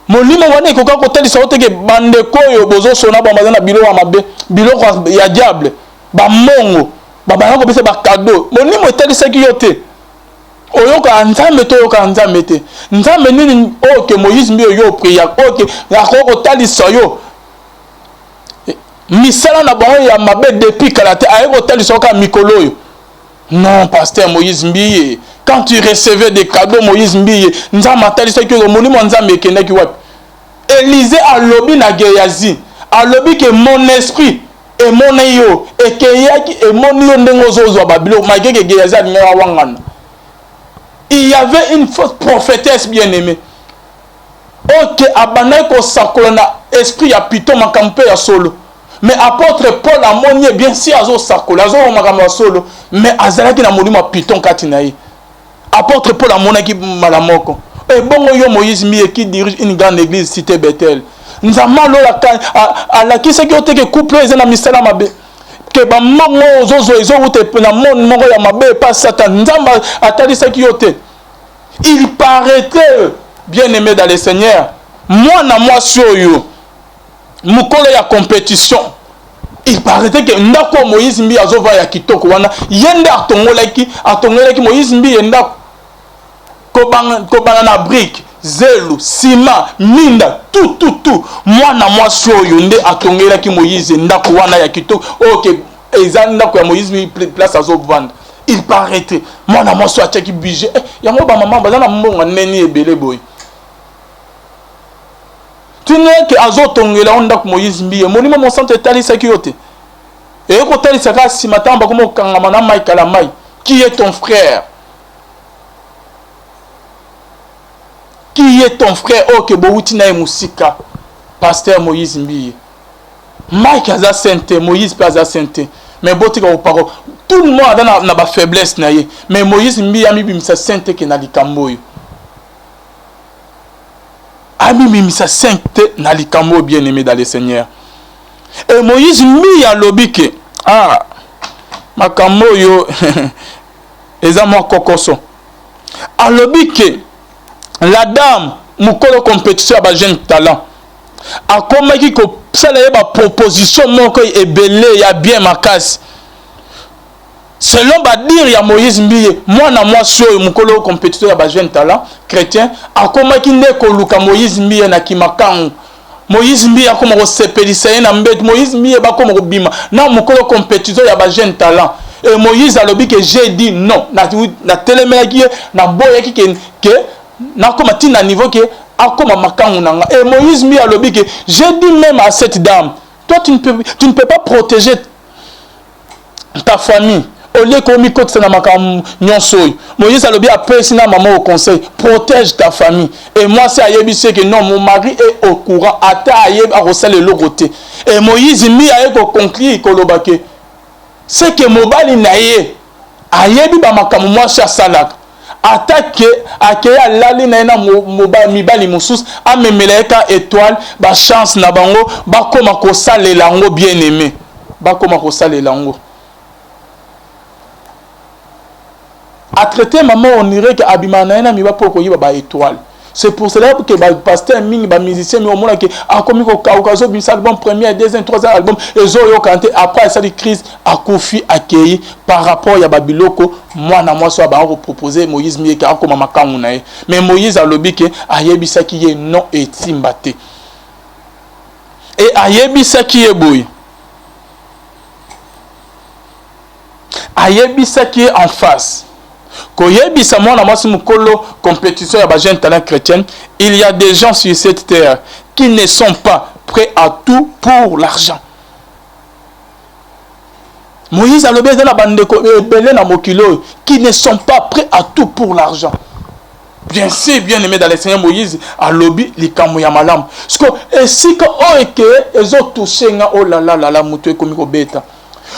molimo wana ekoka kotalisa oteke bandeko oyo bozo sona bamazana bilo wa mabe bilo ya diable ba mongo bana ko pesa ba cadeau molimo etalisa ki yote oyoka nzambe to yoka nzambe te nzambe nini oke Moïse Mbiye yo priya oke akoko talisa yo misala na bango ya mabe depuis Kalaté ayeko talisa ka mikolo yo. Non, pasteur Moïse Mbiye, quand tu recevais des cadeaux Moïse Mbiye, nzamba talisa ki yo molimo nzambe ekendaki wapi? Élisée a lobby na Geyazi, a lobby que mon esprit et mon yo et keyaki et mon yo ndengo zozwa babilo mageke Geyazi a wangana. Il y avait une fausse prophétesse bien-aimée. Ok, abana ko sakolana esprit ya Python makampe ya solo. Mais apôtre Paul a monié bien si azo sakola azo makampe solo, mais azalaki na molimo Python katinayi. Apôtre Paul a monaki malamoko. Et bon yo Moïse Mbiye qui dirige une grande église cité Bethel. Nous avons la qui c'est que couple les na misala mabe. Que ba mongo zozo ezo ute na monde mongo ya mabe pas Satan. Nzamba atali ça qui yote. Il paraîtrait bien aimé dans le Seigneur. Moi na moi sur yo. Mukolo ya compétition. Il paraîtrait que ndako Moïse Mbiye azova ya kitoko wana yende atongolaki Moïse Mbiye ndako kobanga na brique zelo ciment minda tout moi na moi soyo nde atongelaki Moïse ndako wana ya kitoko OK eza ndako ya Moïse mi place azo vendre. Il paraîtrait moi na moi so ataki budget yango ba maman bazana mbonga neni ebele boy. Tu n'es que azo tongela ndako Moïse Mbiye molimo mon centre talisa kiyote et ko talisa ka si matamba comme kangama na Mike Kalamai qui est ton frère. Qui est ton frère? Oh, que Boutina et Moussika, pasteur Moïse Mbiye. Mike a sainté, Moïse pas a sainté. Mais botika au parole. Tout le monde a pas faiblesse naie. Mais Moïse Mbiye a mis sa sainté qui n'a li kamboyo. A mis sa sainté n'a li kamboyo bien aimé dans le Seigneur. Et Moïse Mbiye a lobike. Ah, ma kamboyo. Eza moi kokoso. A lobike. La dame, mukolo compétition à jeune talent. A comme qui ça la proposition mon est belé ya bien ma casse. Selon ba dire ya Moïse Mbiye, moi na moi sur mukolo compétition à jeune talent chrétien, a comme qui ne ko luka Moïse Mbiye na kimakan Moïse Mbiya comme resepelisa na mbet Moïse Mbiya ba comme bima na mukolo compétition ya ba jeune talent et Moïse a lobby que j'ai dit non na telemelaki na boyaki que na comme tina niveau que a comme makangu nanga et Moïse Mbiya a lobby que j'ai dit même à cette dame toi tu ne peux pas protéger ta famille. Au lieu qu'on m'y côté na makam nyonsoy. Moïse a le bien après sina maman au conseil, protège ta famille. Et moi c'est ayebi c'est que non mon mari est au courant ata ayeb a resale le côté. Et Moïse mi a ko conclure kolobake. C'est que mobali naye ayebi ba makam moi cha salak. Attaque akeya lali na na mibali musus amemeleka étoile ba chance na bango ba koma ko sale lango bien aimé. Ba koma ko sale lango. À traiter maman on dirait que abimana mi va poko yiba ba étoile. C'est pour cela que ba pasteur ming ba musicien mi au monde que a komi ko okazo bin album premier deuxième troisième album et zo yo canté après ça de crise a Kofi accueilli par rapport ya babiloko moi na moi so ba proposer Moïse mi ka ko mama kangu na mais Moïse a lobby que ayebisa ki ye non etimbate et ayebisa ki ye boy ayebisa ki en face. Koyebisa mwana mwasi mukolo compétition ya ba jeune talent chrétien, il y a des gens sur cette terre qui ne sont pas prêts à tout pour l'argent. Moïse a le besoin la bande belé na mokilo qui ne sont pas prêts à tout pour l'argent. Bien sûr, bien aimé dans le Seigneur Moïse a lobby likambo ya malam. Parce que et si que o eke ezo touché nga oh là là là là mutu komi ko beta.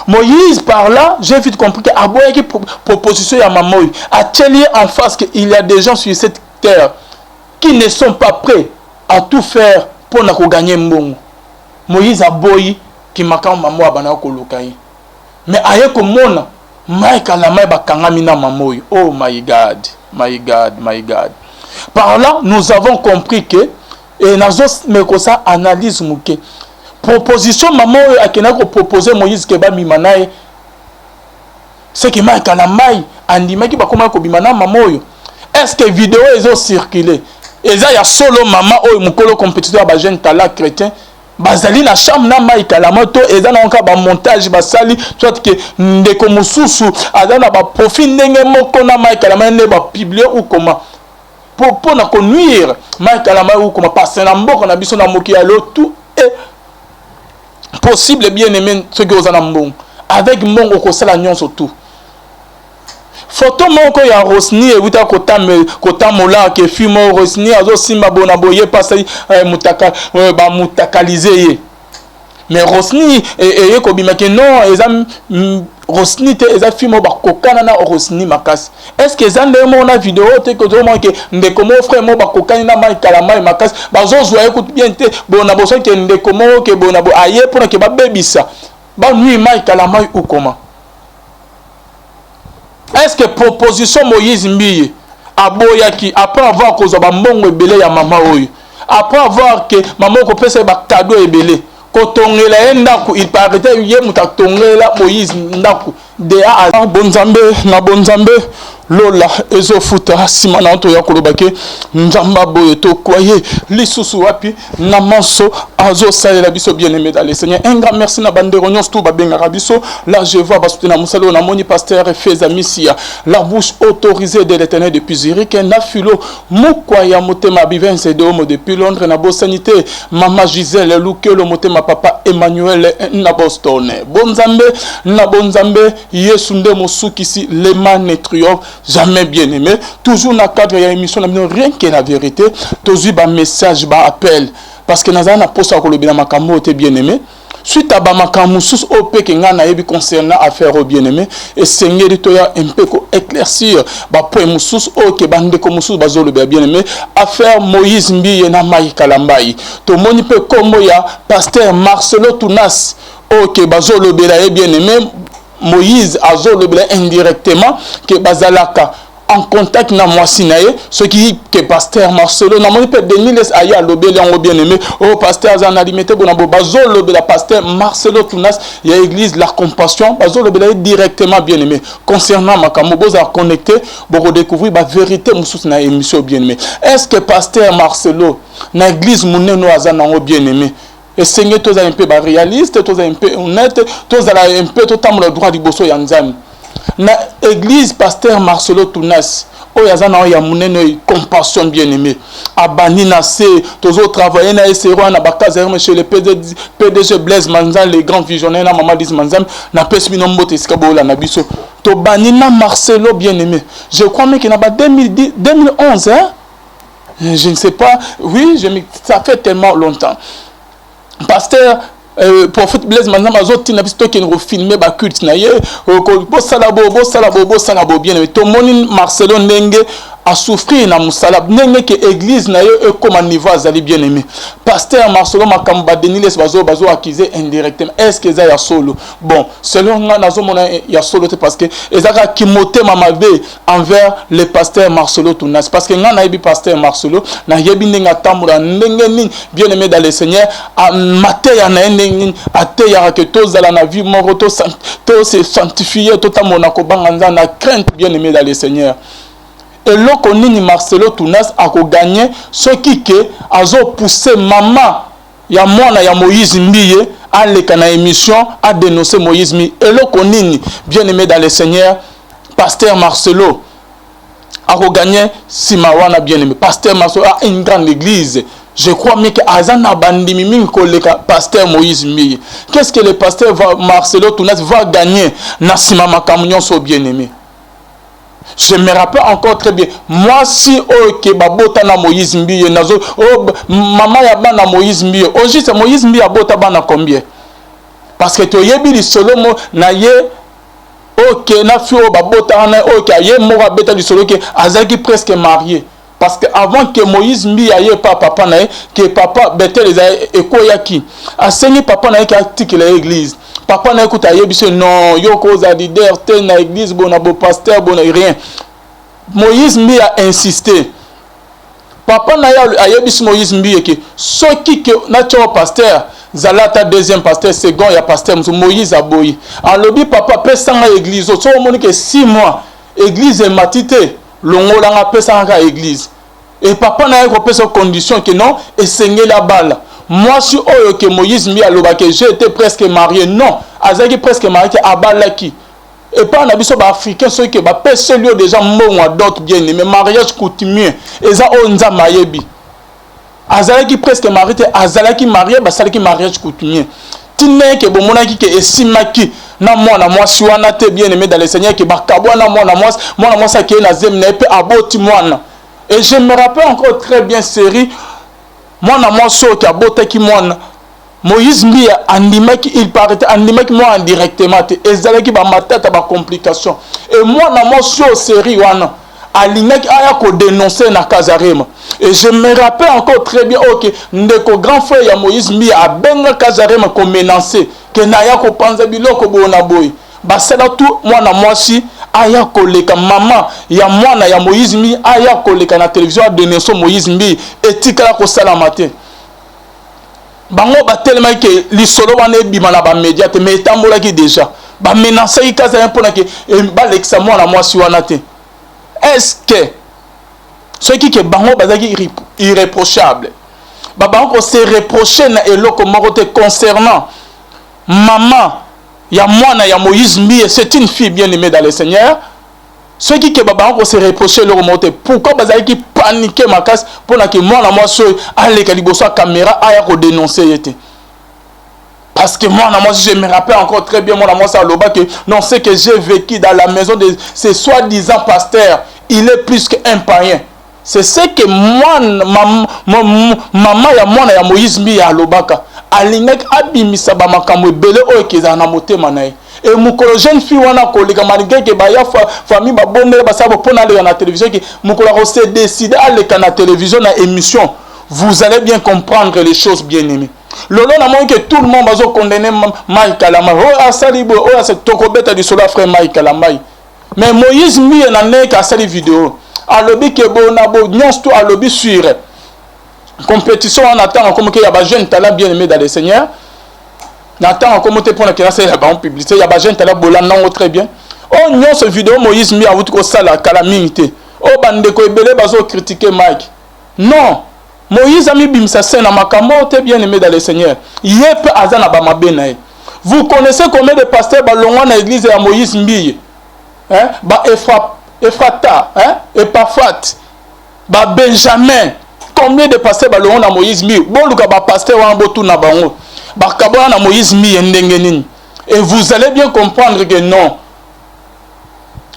Moïse par là, j'ai vite compris que aboya qui proposition ya mamoy a tenu en face qu'il y a des gens sur cette terre qui ne sont pas prêts à tout faire pour na ko gagner mbongo. Moïse a boyi qui makam mamo abana ko lokai. Mais aye ko mona maika la mai bakanga mina mamoy. Oh my God, my God, my God. Par là, nous avons compris que et nazos me ko ça analyse muke. Proposition maman a qui n'a proposé Moïse Keba Mimanae c'est que Mike Kalamai andima qui va comment ko bimana maman est-ce que vidéo ils ont circulé et ça y a solo maman o mukolo compétiteur ba jeune talent chrétien bazali na chambre na Mike Kalamato et ça na onka ba montage ba sali soit que ndeko mususu azana ba profil ndenge moko na Mike Kalamai ne ba publier ou comment pour na connuire Mike Kalamai ou comment passer na mboko na biso na moki alo tout et possible bien aimé ce que vous en avez avec mon okosala nyonso tout photo moko ya Rosny et wita kota mola ke fimo Rosny azo simba bona boye passer mutaka ba mutakaliser mais Rosny et ko bimake non ezam Rosny te eza fimo ba kokana na Rosny makasi est-ce que zande mo na vidéo te ko zo mo ke ndeko mo frère mo ba kokani na mai kalama makasi ba zo zo écoute bien te bona boso ke ndeko mo ke bona bo aye pour que ba bebisa ba nuit mai kalama ou comment est-ce que proposition Moïse Mbiye aboyaki après avoir kozo ba mbongo ebele ya mama oyo après avoir que maman ko pesa ba cadeau ebele kotongela ndaku il paraît ye mutatongela Moïse ndaku de a bonzambe na bonzambe lola ezofuta simana onto ya kolobake nzamba boye to kwaye lisusu wapi na manso azo salela biso bien-aimé dans le Seigneur un grand merci na bandero nyonso tout babenga rabiso là je vois basutena musalo na moni pasteur Feza Misia la bouche autorisée de l'Éternel depuis Zurich na filo mukwaya motema bivense de homo depuis Londres na bosanité mama Gisèle Lukelo motema papa Emmanuel na Boston bonzambe na bonzambe Yesu nde mosukisi le man triomphe jamais bien aimé toujours na cadre ya émission na rien que la vérité toujours ba message ba appel parce que nazana na posa ko lobina makambo te bien aimé suite à ba makambo sous op ke nga na yebi concernant affaire au bien aimé et seigneur to ya un peu ko éclaircir ba point musus o ke bande ko musus ba zolo bien aimé affaire Moïse Mbiye na Mai Kalambai to moni pe kombo ya pasteur Marcelo Tunas o ke ba zolo bien aimé Moïse a zolo indirectement que bazalaka en contact na moi sinaye ce qui que pasteur Marcelo na moni pe Denis aya lobeli en bien aimé oh pasteur azana limité bona bazo lobela pasteur Marcelo Tunas ya église la compassion bazo lobela directement bien aimé concernant makambo boza connecté pour découvrir la vérité mususu na émission bien aimé. Est-ce que pasteur Marcelo na église muneno azana bien aimé et seigneur tous un peu réaliste tous un peu honnête tous un peu tout le droit du bosso yanzami na église pasteur Marcelo Tunas oyo azana ya munene compassion bien aimé abani na se tozo travailler na esero na bakazer chez le PDG Blaise Manzan les grands visionnaires na Mama Lise Manzam na pesmi no mbote skabola na biso to bani na Marcelo bien aimé je crois même qu'il na ba 2011 hein je ne sais pas oui ça fait tellement longtemps pasteur prophète Blaise Manzam azoti na biso qui nous filmer ba culte na ye bo salabo bien mais to moni Marcelo ndenge a souffrir na musalab ndenge que église na ye comme niveau azali bien aimé pasteur Marcelo makamba Denis bazo accuser indirectement est-ce que ça ya solo bon selon nga nazo mona ya solo parce que ezaka kimote mamabe envers le pasteur Marcelo Tunas parce que nga na yebi pasteur Marcelo na yebi ndenge tamura ndenge ni bien aimé dans le Seigneur a mateya na ndenge ateya que tous à la vie moko to se sanctifier to tamona ko banga na crainte bien aimé dans le Seigneur. Et loko nini Marcelo Tunas a gagné ce qui a poussé maman ya mwana ya Moïse Mbiye à l'écana émission à dénoncer Moïse Mbiye. Et loko nini bien aimé dans le Seigneur pasteur Marcelo a gagné Simawana bien aimé pasteur Marcelo a une grande église. Je crois même que Azana bandimi mingi koleka pasteur Moïse Mbiye. Qu'est-ce que le pasteur Marcelo Tunas va gagner na sima makamunyon so bien aimé? Je me rappelle encore très bien. Moi, si ok, babota na Moïse Mbiye, nazo, oh, maman ya bana Moïse Mbiye. Aujourd'hui, c'est Moïse Mbiye abota bana combien? Parce que tu yebi li solo mo na ye, ok, na fio babota na ok, ye mora beta li solo ke azaki presque marié. Parce que avant que Moïse Mbiye aye pas papa na ye, que papa bete les aye ekoyaki. Asengi papa na ye ki atiki la église. Papa n'a écouté à non, yoko zadider, ten na église, bon, na bo pasteur, bon, rien. Moïse Mbiye a insisté. Papa n'a yebis Moïse Mbiye que ce qui na tcho pasteur, zalata deuxième pasteur, second ya pasteur, Moïse a boyi. En lobby papa pesanga église, so moni que 6 mois, église est matité, longo langa pesanga église. Et papa n'a pas cette condition que non, et saigner la balle. Moi, si oyo que Moïse Mbiye aloba que j'étais presque marié, non, azaki presque marié à Balaki. Et pas un abisso africain, ceux qui va celui déjà mon d'autres bien mais mariage coutumier, et ça on a mayebi. Azalaki presque marié, azalaki marié, basalaki mariage coutumier. Tine que bon monaki que esimaki na moi si wana te bien aimé dans le Seigneur que bakabwa na moi ça qui est na zem na pe aboti mwana. Et je me rappelle encore très bien série moi so qui a boté qui moi Moïse Mbiye andimaki il paraît andimaki moi indirectement et zalaki ba matata ba complication et moi so série wana alinaki aya ko dénoncer na Kazarema et je me rappelle encore très bien OK ndeko grand frère ya Moïse Mbiye a benga Kazarema ko menacer que na ya ko panza biloko bona boy basala tout moi si aya koleka maman ya mwana ya Moïse Mbiye aya koleka na télévision a dénoncer Moïse Mbiye etikala ko sala matin bango batelema ke lisolo wana ebima na ba média te mais tambola ki déjà ba menacer kaza impona ke ba lexa mwana mwasi wana te. Est-ce que ce qui que bango bazaki irréprochable ba bango se reprocher na eloko moko te concernant maman ya mwana ya Moïse Mbiye, c'est une fille bien aimée dans le Seigneur. Ceux qui ont se reproché leur monter, pourquoi bazali qui paniquer ma casse pour que moi allez la caméra aya ko dénoncer. Parce que moi je me rappelle encore très bien moi ça loba que non c'est que j'ai vécu dans la maison de ces soi-disant pasteurs, il est plus qu'un païen. C'est ce que moi maman ya mwana ya Moïse Mbiye ya lobaka alinek abimisa ba makambo ebele oyo kezana na motema na ye. Et mukolo jeune fille wana koleka malgré que ba ya famille ba bonne ba sabo pona aller na télévision que mukolo ko se décider aller na télévision na émission, vous allez bien comprendre les choses bien aimées. Lolo na mo que tout le monde bazo condamner Mike Kalamai. Oh asalibo oh c'est tokobeta du solo frère Mike Kalamai. Mais Moïse mi na ne ka sali vidéo. Alobi ke bo na bo nyons to alobi sur compétition on attend comme que y a ba jeune talent bien aimé dans le Seigneur. N'attend comme te pour la classe la ba en publicité, y a ba jeune talent bola non très bien. Oh nyons vidéo Moïse mi a vutu ko sala calamité. Oh bande ko ebele bazo critiquer Mike. Non. Moïse a mis bimsa scène à makambo te bien aimé dans le Seigneur. Yep azana ba mabenae. Vous connaissez combien de pasteurs balongwa na église ya Moïse Mbiye? Hein? Ba Ephrata, hein? Epaphrat, ba Benjamin. Combien de pasteurs balongwa na Moïse Mbiye? Bon luka ba pasteur wa botu na bango. Ba kabona na Moïse Mbiye ndenge nini. Et vous allez bien comprendre que non.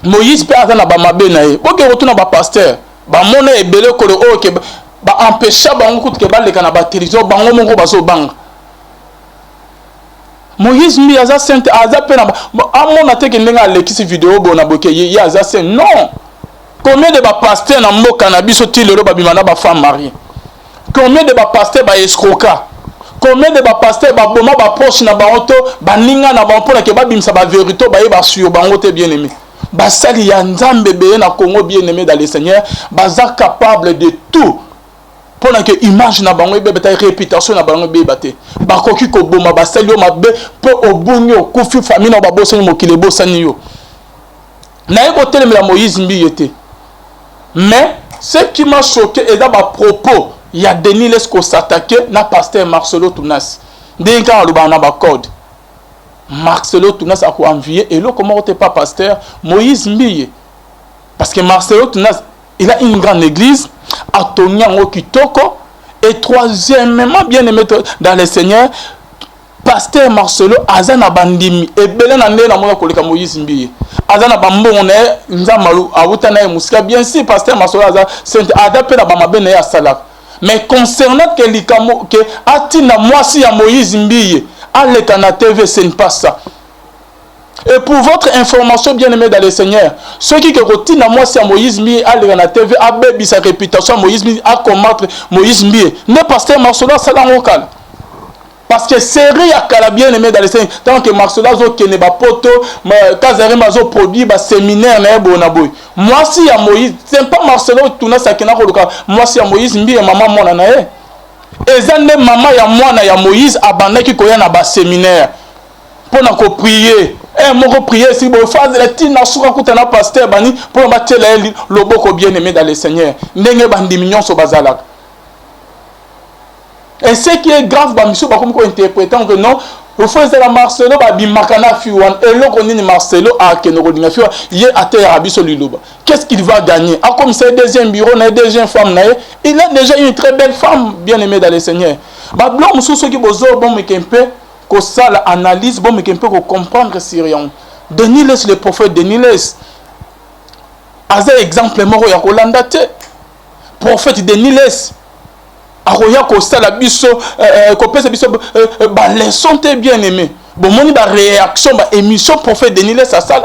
Moïse peut azana ba mabenae. Boke retourna ba pasteur. Ba mona ebele ko le o ke ba empêcher bango kutu ke ba leka na ba télévision bango mongo bazo banga. Moïse mi aza sainte aza pena amona te ke ndenga lekisi vidéo bona boke ye aza sainte non. Combien de ba pasteur na mboka na biso ti lelo ba bimana ba femme mariée. Combien de ba pasteur ba escroka. Combien de ba pasteur ba boma ba proche na ba auto ba ninga na ba mpona ke ba bimsa ba vérité ba ye ba sur bango te bien aimé. Ba sali ya nzambe be na Congo bien aimé dans le Seigneur, baza capable de tout. Pour que image na bango ebe beta réputation na bango be baté ba koki ko boma ba sali o mabe po obungi o kufi famille na ba bosani mokile bosani yo na eko telemela Moïse Mbiye te. Mais ce qui m'a choqué est d'abord propos il y a Denis Lesko s'attaquer na pasteur Marcelo Tounas dès quand le bana ba code Marcelo Tounas a ko envier et là comment t'es pas pasteur Moïse Mbiye parce que Marcelo Tounas il a une grande église à Tonyango Kitoko. Et troisièmement, bien aimé dans le Seigneur, pasteur Marcelo Azana Bandimi et Belenande na mona koleka Moïse Mbiye Azana Bambone Nzamalu Awutana Musika bien sûr pasteur Marcelo Azana c'est adapté na bamabene ya salak. Mais concernant que likamo que atina mwasi ya Moïse Mbiye aleka na TV c'est pas ça. Et pour votre information bien aimé dans le Seigneur, ceux qui retirent moi c'est Moïse Mbiye à la TV a bébi sa réputation Moïse Mbiye à combattre Moïse Mbiye ne pasteur Marcelo Salan local parce que série à kala bien aimé dans le Seigneur tant que Marcelo zo kene ba poto kazare mazo produit ba séminaire na bona boy moi si ya Moïse c'est pas Marcelo tuna sakena ko local moi si ya Moïse Mbiye maman mona na e ezande maman ya mwana ya Moïse abandaki ko ya na ba séminaire pour na ko prier. Et mon prier si vous faites la tina souka kutana pasteur bani pour battre le boko bien aimé dans le Seigneur. Ndenge bandi mignon so bazalak. Et ce qui est grave ba monsieur ba comme ko interprétant que non, il faut la Marcelo ba bimakana fiwan et le konini Marcelo a kenoko dinga fiwa ye ate abiso liloba. Qu'est-ce qu'il va gagner? A comme c'est deuxième bureau na deuxième femme na il a déjà une très belle femme bien aimée dans le Seigneur. Ba blanc monsieur ceux qui bozo bon me kempe que ça l'analyse bon mais qu'on peut comprendre Syrian Denis laisse le prophète Denis laisse as exemple moko ya kolanda te prophète Denis laisse aroya ko sala biso ko pesa biso ba leçon te bien aimé bon moni ba réaction ba émission prophète Denis laisse à ça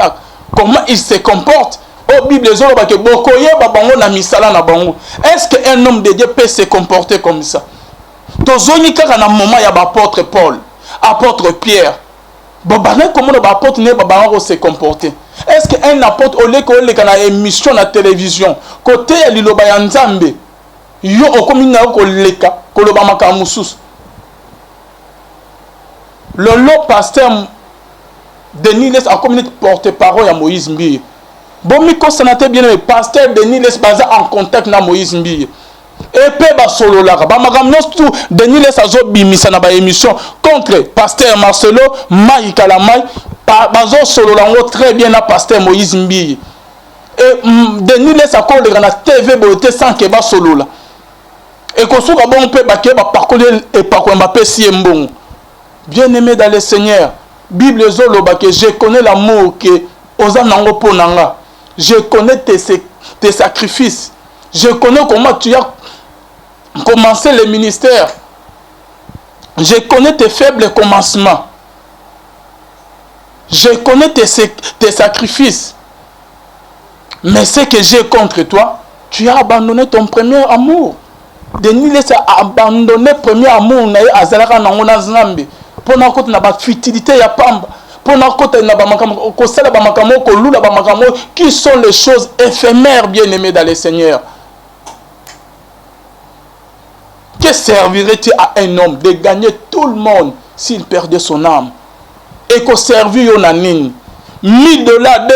comment il se comporte au Bible les ba ke bokoye ba bango na misala na bango est-ce que un homme de Dieu peut se comporter comme ça tozoni kaka na moment ya ba apôtre Paul apôtre Pierre bon comment l'apôtre ne va se comporter est-ce qu'un apôtre au lieu que na émission na télévision côté ya liloba ya nzambe yo okomina ko leka ko loba makamusus le pasteur Denis Les a communiqué porte-parole à Moïse Mbiye bon mi ko sanate bien le pasteur Denis Les basé en contact na Moïse Mbiye et pe ba solo la ba makamno tout Denis Les azo bimisa na ba émission contre pasteur Marcelo Mai Kalamai bazo solo la très bien na pasteur Moïse Mbiye et Denis Les akole na TV beauté sans que ba solo la et ko suka bon pe ba ke ba parcoler et pas ko Mbappé si mbongo bien aimé dans le Seigneur Bible zolo ba que je connais l'amour que ozanango ponanga je connais tes sacrifices je connais comment tu as commencer le ministère. Je connais tes faibles commencements. Je connais tes sacrifices. Mais ce que j'ai contre toi, tu as abandonné ton premier amour. Denis Les a abandonné le premier amour. Pour na futilité ya pamba. Pour qui sont les choses éphémères, bien-aimés dans le Seigneur. Que servirait-il à un homme de gagner tout le monde s'il perdait son âme? Et qu'on servit au nanin. $1000,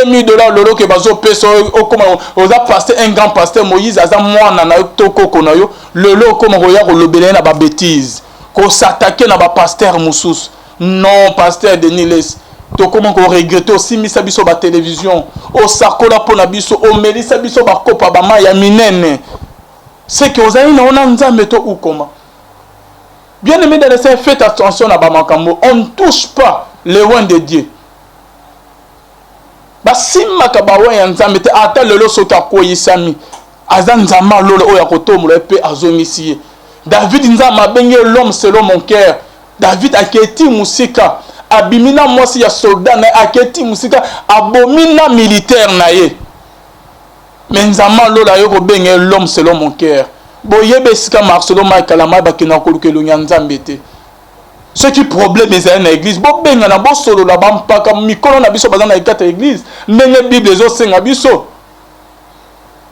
$2000, lolo que bazo peso comme oza pasteur un grand pasteur Moïse aza mwana na toko konayo lolo comme roya ko lobele na ba bêtise ko s'attaquer na ba pasteur musus. Non, pasteur Denis Les. To comment qu'on regrette aussi misa biso ba télévision au sakola pona biso o melisa biso ba kopa ba ma ya minene. C'est que vous avez une nzambe to ou comment. Bien aimé dans le Seigneur, faites attention à ba makambo. On ne touche pas les loin de Dieu. Basimaka bawe ya nzambe te ata lelo soka koyisami azanzama lolo oya kotomo epe azomisiye. David nzama benye l'homme selon mon cœur. David aketi musika abimina mwasi ya soldat na aketi musika abomina militaire na ye. Mais nzama lolo ayoko benye l'homme selon mon cœur. Boyebe sika Marcelo Makalama bakina kolukelo nzambe te. Ce qui problème est dans l'église. Bon ben na bo solo la bam pa comme mikolo na biso bazana na quatre église. Ndenge Bible zo senga biso.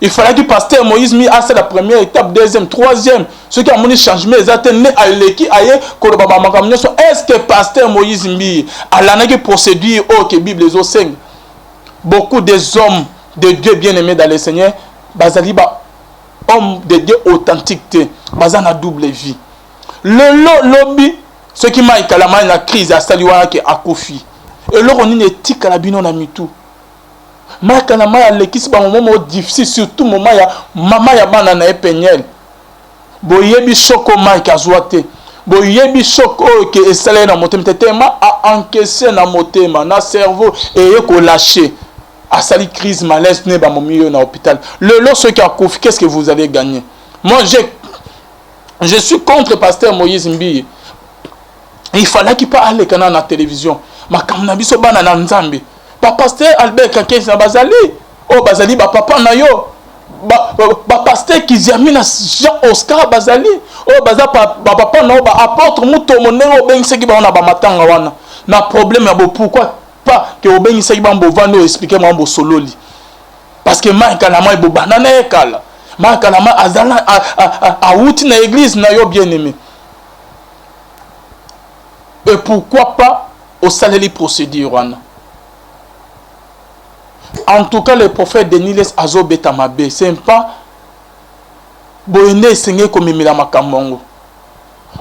Il fallait que pasteur Moïse mi a la première étape, deuxième, troisième. Ce qui a mon changement exactement à l'équipe aye ko ba makamnyo. Est-ce que pasteur Moïse mi a la na procédure au que Bible zo senga. Beaucoup des hommes de Dieu bien-aimés dans le Seigneur bazali ba homme de Dieu authentique bazana double vie. Le lobby ce qui m'a écalé la crise à Saliwa qui a Kofi. Et là, on est éthique à la bino na mitou. Ma kanama ya lekisi ba moment difficile surtout moment ya mama ya bana na epenyel. Boyebi choko ma kazwate. Boyebi choko que esale na motema tetema a encaisser na motema na cerveau et ko lâcher. A sali crise malaise ne ba milieu na hôpital. Le lot ce qui a Kofi, qu'est-ce que vous avez gagné? Moi je suis contre pasteur Moïse Mbiye. Il fallait qu'il parle aller à la télévision. Ma kamnabiso bana na nzambe. Ba pasteur Albert Kakes na bazali. Oh bazali ba papa na yo. Ba pasteur Kiziamina Jean Oscar bazali. Oh baza ba papa na ba apôtre muto monero bengise ki ba na ba matanga wana. Na problème ya bo pourquoi pas que o bengise ki ba mbo vano expliquer mo mbo sololi. Parce que ma kanama bo banana ekala. Ma kanama azala a outi na église na yo bien-aimé. Et pourquoi pas au salaire procédure. En tout cas, le prophète Denis Les Azo Betamabe, c'est pas Boyene Seigneur comme Emila Makamongo.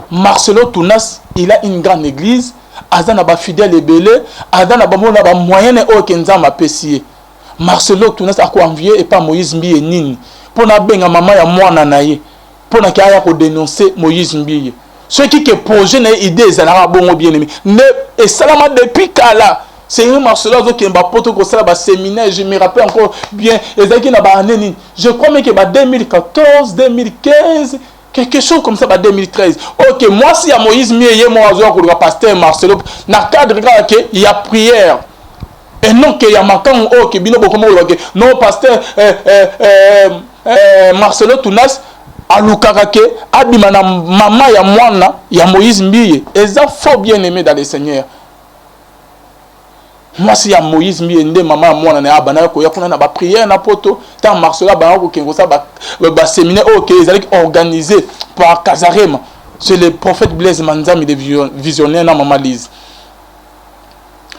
Marcelo Tounas, il a une grande église. Azana ba fidèle et belé. Azana ba mona ba moyen et okenza ma pesier. Marcelo Tounas a quoi envier et pas Moïse Mbiye Nini. Pour na benga maman ya mwana na ye. Pour na kaya ko dénoncer Moïse Mbiye. Ceux qui projettent une idée, ils ont bon bien aimé. Et ça depuis Kala, c'est un Marcelo qui est un séminaire, je me rappelle encore bien. Je crois même que 2014, 2015, quelque chose comme ça, 2013. Ok, moi si à Moïse, moi pasteur Marcelo, dans le cadre il y a prière. Et non qu'il y a macan ok, non pasteur Marcelo Tounas. Alukakake abimana mama ya mwana ya Moïse Mbiye eza fort bien aimé dans le Seigneur. Moi si ya Moïse Mbiye nde mama ya mwana na abana ko ya kuna na ba prière na poto ta Marcelo ba ko kengo sa ba séminaire OK ezali organisé par Kazarema. C'est le prophète Blaise Manzami de visionnaire na mama Lise.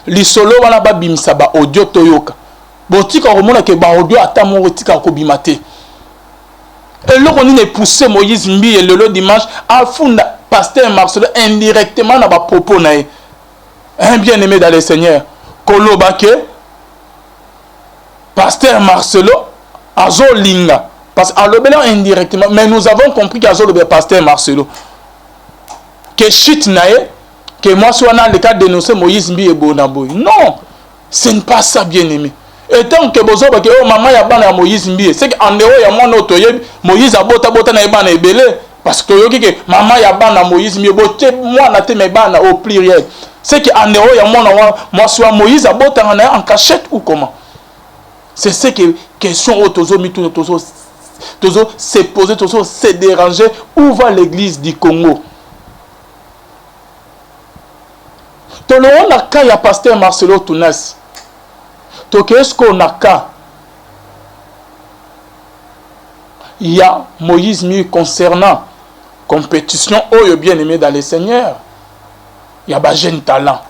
Li solo wana ba bimisa ba audio toyoka. Botika komona ke ba audio atamo otika ko bimate. Et là, on est poussé Moïse Mbiye le dimanche à fond pasteur Marcelo indirectement dans propos propos. Un bien-aimé dans le Seigneur. Kolobake, pasteur Marcelo, Azolinga. Parce qu'Alobela indirectement, mais nous avons compris qu'Azolobe pasteur Marcelo. Que chute nae, que moi soit dans le cas de dénoncer Moïse Mbiye Bonaboy. Non, ce n'est pas ça, bien-aimé. Et tant que bozo ba ke o maman ya bana Moïse Mbiye c'est que en dehors ya mwana otoye Moïse abota bota na bana ebele parce que yoki ke maman ya bana Moïse Mbiye bote mwana te me bana au pluriel c'est que en dehors ya mwana moi soit Moïse abota na en cachette ou comment c'est ce que question autozo mi tozo se poser tozo se déranger où va l'église du Congo. Tolon na cas ya pasteur Marcelo Tunas. Qu'est-ce qu'on a cas? Il y a Moïse Mi concernant compétition, oh bien aimé dans les seigneurs. Il y a des jeunes talents.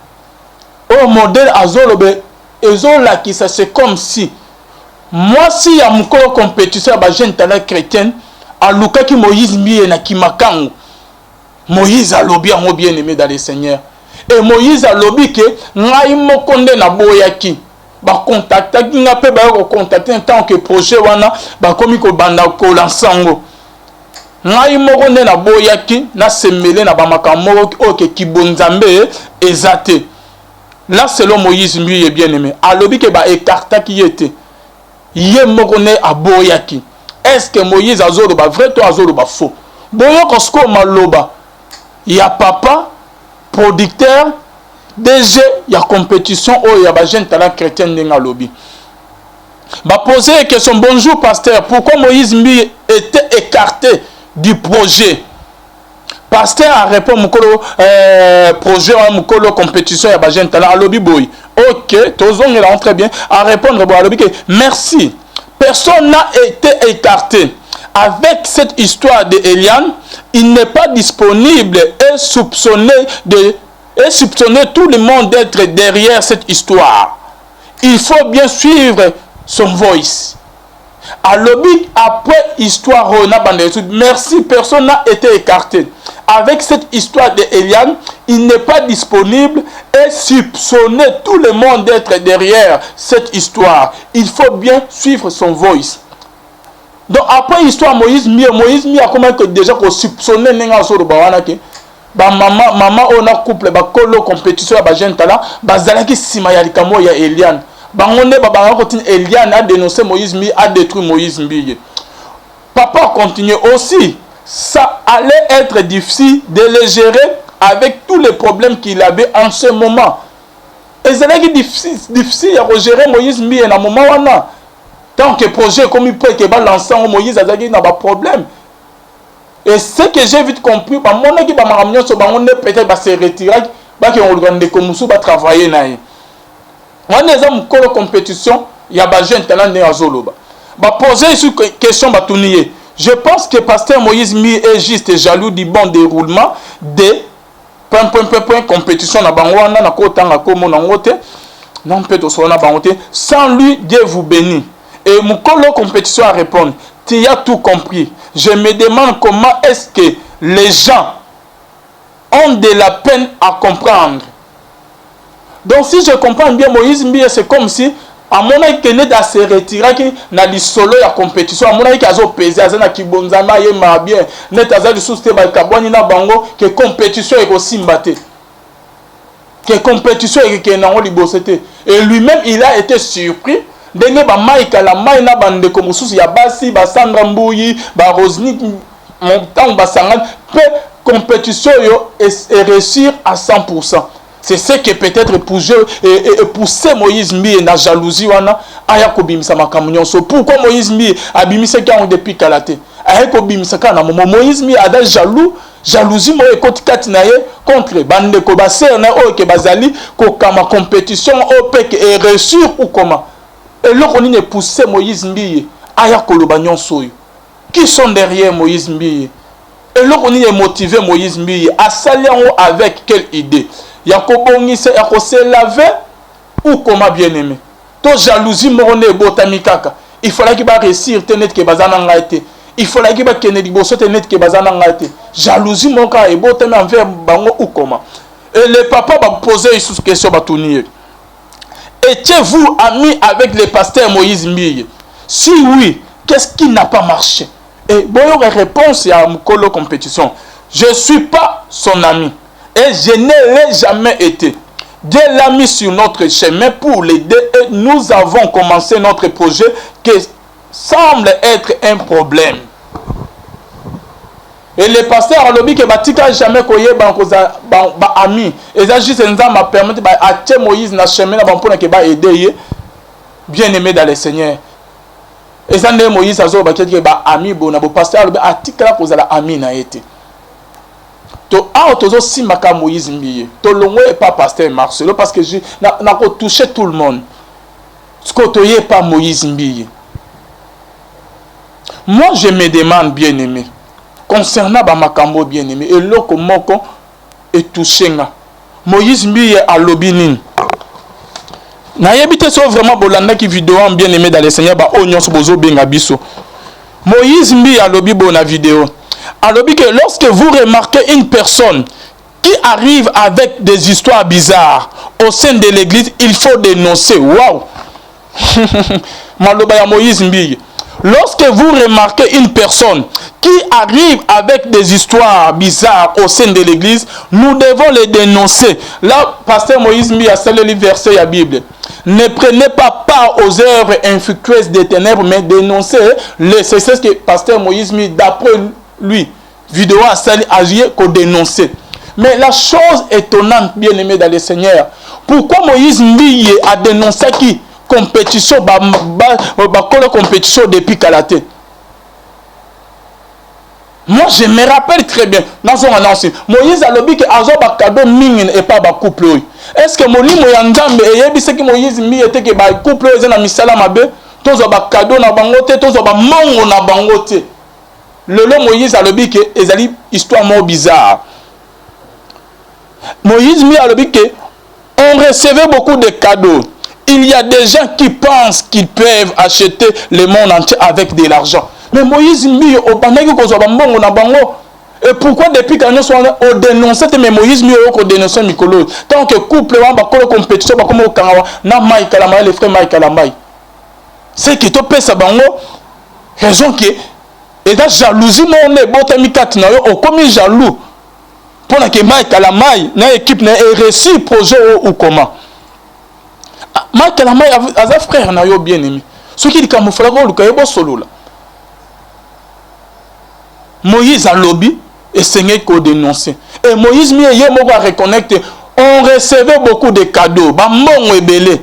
Oh modèle azolobe ezola qui ça c'est comme si moi si y a mon compétition à jeune talent chrétienne à Luka qui Moïse Mi na kimakango. Moïse a lobby en bien aimé dans les seigneurs. Et Moïse a lobby que ngai mokonde na boyaki. Ba contacter qui n'a pas ba contacter en tant que projet wana ba komi ko banda ko lansango. Ngai mokonde na boyaki na semele na ba makambo o ke kibonzambe ezate. Là selon Moïse Mi est bien aimé. A lobby que ba écarta qui était. Yé mokonde a boyaki. Est-ce que Moïse a zolo ba vrai to a zolo ba faux? Boyo kosko maloba. Il y a papa, producteur, DG, il y a compétition, il y a des jeunes talents chrétiens dans le lobby. Va poser la question, bonjour pasteur, pourquoi Moïse Mi était écarté du projet? Pasteur a répondu, projet, compétition, il y a des jeunes talents, lobby boy. Ok, tous on est très bien. À répondre, à lobby, merci. Personne n'a été écarté. Avec cette histoire de Eliane, il n'est pas disponible et soupçonné tout le monde d'être derrière cette histoire. Il faut bien suivre son voice. À lobby, après histoire, merci, personne n'a été écarté. Avec cette histoire de Eliane, il n'est pas disponible et soupçonné tout le monde d'être derrière cette histoire. Il faut bien suivre son voice. Donc après l'histoire Moïse Mi a comment que déjà qu'on soupçonné n'enga sur le bawana que ba maman on a couple ba kolo compétition ba jeune talent ba zalaki sima ya likamo ya Eliane ba ngone ba continue Eliane a dénoncé Moïse Mi a détruit Moïse Mi. Papa continue aussi, ça allait être difficile de le gérer avec tous les problèmes qu'il avait en ce moment. Et zalaki difficile à gérer Moïse Mi en un moment wana. Tant que projet comme il peut que l'ensemble Moïse a dit n'a pas problème. Et ce que j'ai vite compris, bah mon équipe m'a ramené sur bah on est peut-être se retirer, bah qui on organise comme ça va travailler naï. On est en cours compétition, il y a des jeunes talents né à Zoloba. Bah poser sur question bah tourner. Je pense que pasteur Moïse Mi est juste jaloux du bon déroulement des compétition na bangwana na kota na komo na ngote. Non peut to sona bangote. Sans lui Dieu vous bénit. Et mon colo compétition à répondre, tu as tout compris. Je me demande comment est-ce que les gens ont de la peine à comprendre. Donc si je comprends bien Moïse Mi, c'est comme si à mon avis qu'il est à se retirer qui n'a dit solo la compétition. À mon avis qu'il a pesé à zana qui bonzama yé ma bien. Net à zali sous te balkaboni na bango que compétition est aussi mbaté. Que compétition est que n'a on libosete. Et lui-même il a été surpris. Denge ba maika la mai na bande ko mususu ya basi ba Sandra Mbuyi ba Rosny montant ba sangan peut compétition yo et réussir à 100%. C'est ce que peut-être pousser Moïse Mi na jalousie wana aya ko bimisa makamunyo so pourquoi Moïse Mi abimisa ka depuis kalate aya ko bimisa ka na Moïse Mi ada jaloux jalousie mo ekoti kati na ye contre bande ko ba ser na o ke bazali ko kama compétition o pe et réussir ou comment. Et là, on a poussé Moïse Mi aya koloba nyonso yo. Qui sont derrière Moïse Mi? Et là, on a motivé Moïse Mi à saler avec quelle idée? Yakobongise yako se laver ou comment bien aimé? To jalousie morone botamikaka. Il fallait qu'il va réussir tenet ke bazana ngaite. Il fallait qu'il va kenedi boso tenet ke bazana ngaite. Jalousie monka et botami envers bango ou comment? Et le papa va poser une question batunier. Étiez-vous ami avec le pasteur Moïse Mi? Si oui, qu'est-ce qui n'a pas marché? Et bon, il y a réponse à Mukolo compétition. Je ne suis pas son ami. Et je ne l'ai jamais été. Dieu l'a mis sur notre chemin pour l'aider. Et nous avons commencé notre projet qui semble être un problème. Et le pasteur a dit que Batika jamais koye ba ami. Et ça juste ça m'a permis de attirer Moïse na chemin na pour que ba aider bien aimé dans le Seigneur. Et ça ne Moïse a zo ba ami bon na pasteur a dit que la cause la ami na été. Tozo simaka Moïse Mbiye. Tolongo et pas pasteur Marcelo parce que n'a touché tout le monde. Ce que toye pas Moïse Mbiye. Moi je me demande bien aimé concernant Bamakambo bien aimé et loko moko est touché nga. Moïse Mbiye a lobinin. Na yebite so vraiment bolanda ki vidéo bien aimé dans les Seigneur ba onyon so bozo benga biso. Moïse Mbiye a lobi bona vidéo. Alors que lorsque vous remarquez une personne qui arrive avec des histoires bizarres au sein de l'église, il faut dénoncer. Waouh! Maloba ya Moïse Mbiye. Lorsque vous remarquez une personne qui arrive avec des histoires bizarres au sein de l'église, nous devons les dénoncer. Là, pasteur Moïse Mbiye a cité le verset de la Bible. Ne prenez pas part aux œuvres infructueuses des ténèbres, mais dénoncez les. C'est ce que pasteur Moïse Mbiye, d'après lui, vidéo à salir agir qu'au dénoncer. Mais la chose étonnante, bien aimé dans le Seigneur, pourquoi Moïse Mbiye a dénoncé qui compétition, compétition depuis Kalaté? Moi, je me rappelle très bien, dans son annonce, Moïse a dit que Azo Bakado Mingen et pas couple. Est-ce que Molimo Yandambe et Yebise que Moïse Mbiye était que couple est dans Misala Mabe, tous ont Bakado na bangote, tous ont Mongo na bangote. Le long Moïse a dit que ezali histoire mort bizarre. Moïse a dit que on recevait beaucoup de cadeaux. Il y a des gens qui pensent qu'ils peuvent acheter le monde entier avec de l'argent. Mais Moïse au banaki ko zo bango na bango. Et pourquoi depuis quand nous sommes au dénoncer mais Moïse au dénoncer mikolo. Tant que couple wa ba ko compétition ba comme au kanawa na Mike Kalamai les frères Mike Kalamai. C'est que to pesa bango raison que et la jalousie non est botami kat na yo okomi jaloux pour que Mike Kalamai na équipe na réussi projet ou comment Mike Kalamai a frère na yo bien aimé ce qui dit camouflage le kayebo solo là Moïse a lobby et Seigneur ko dénoncer et Moïse mi yé mo va reconnaître on recevait beaucoup de cadeaux ba mongo ebelé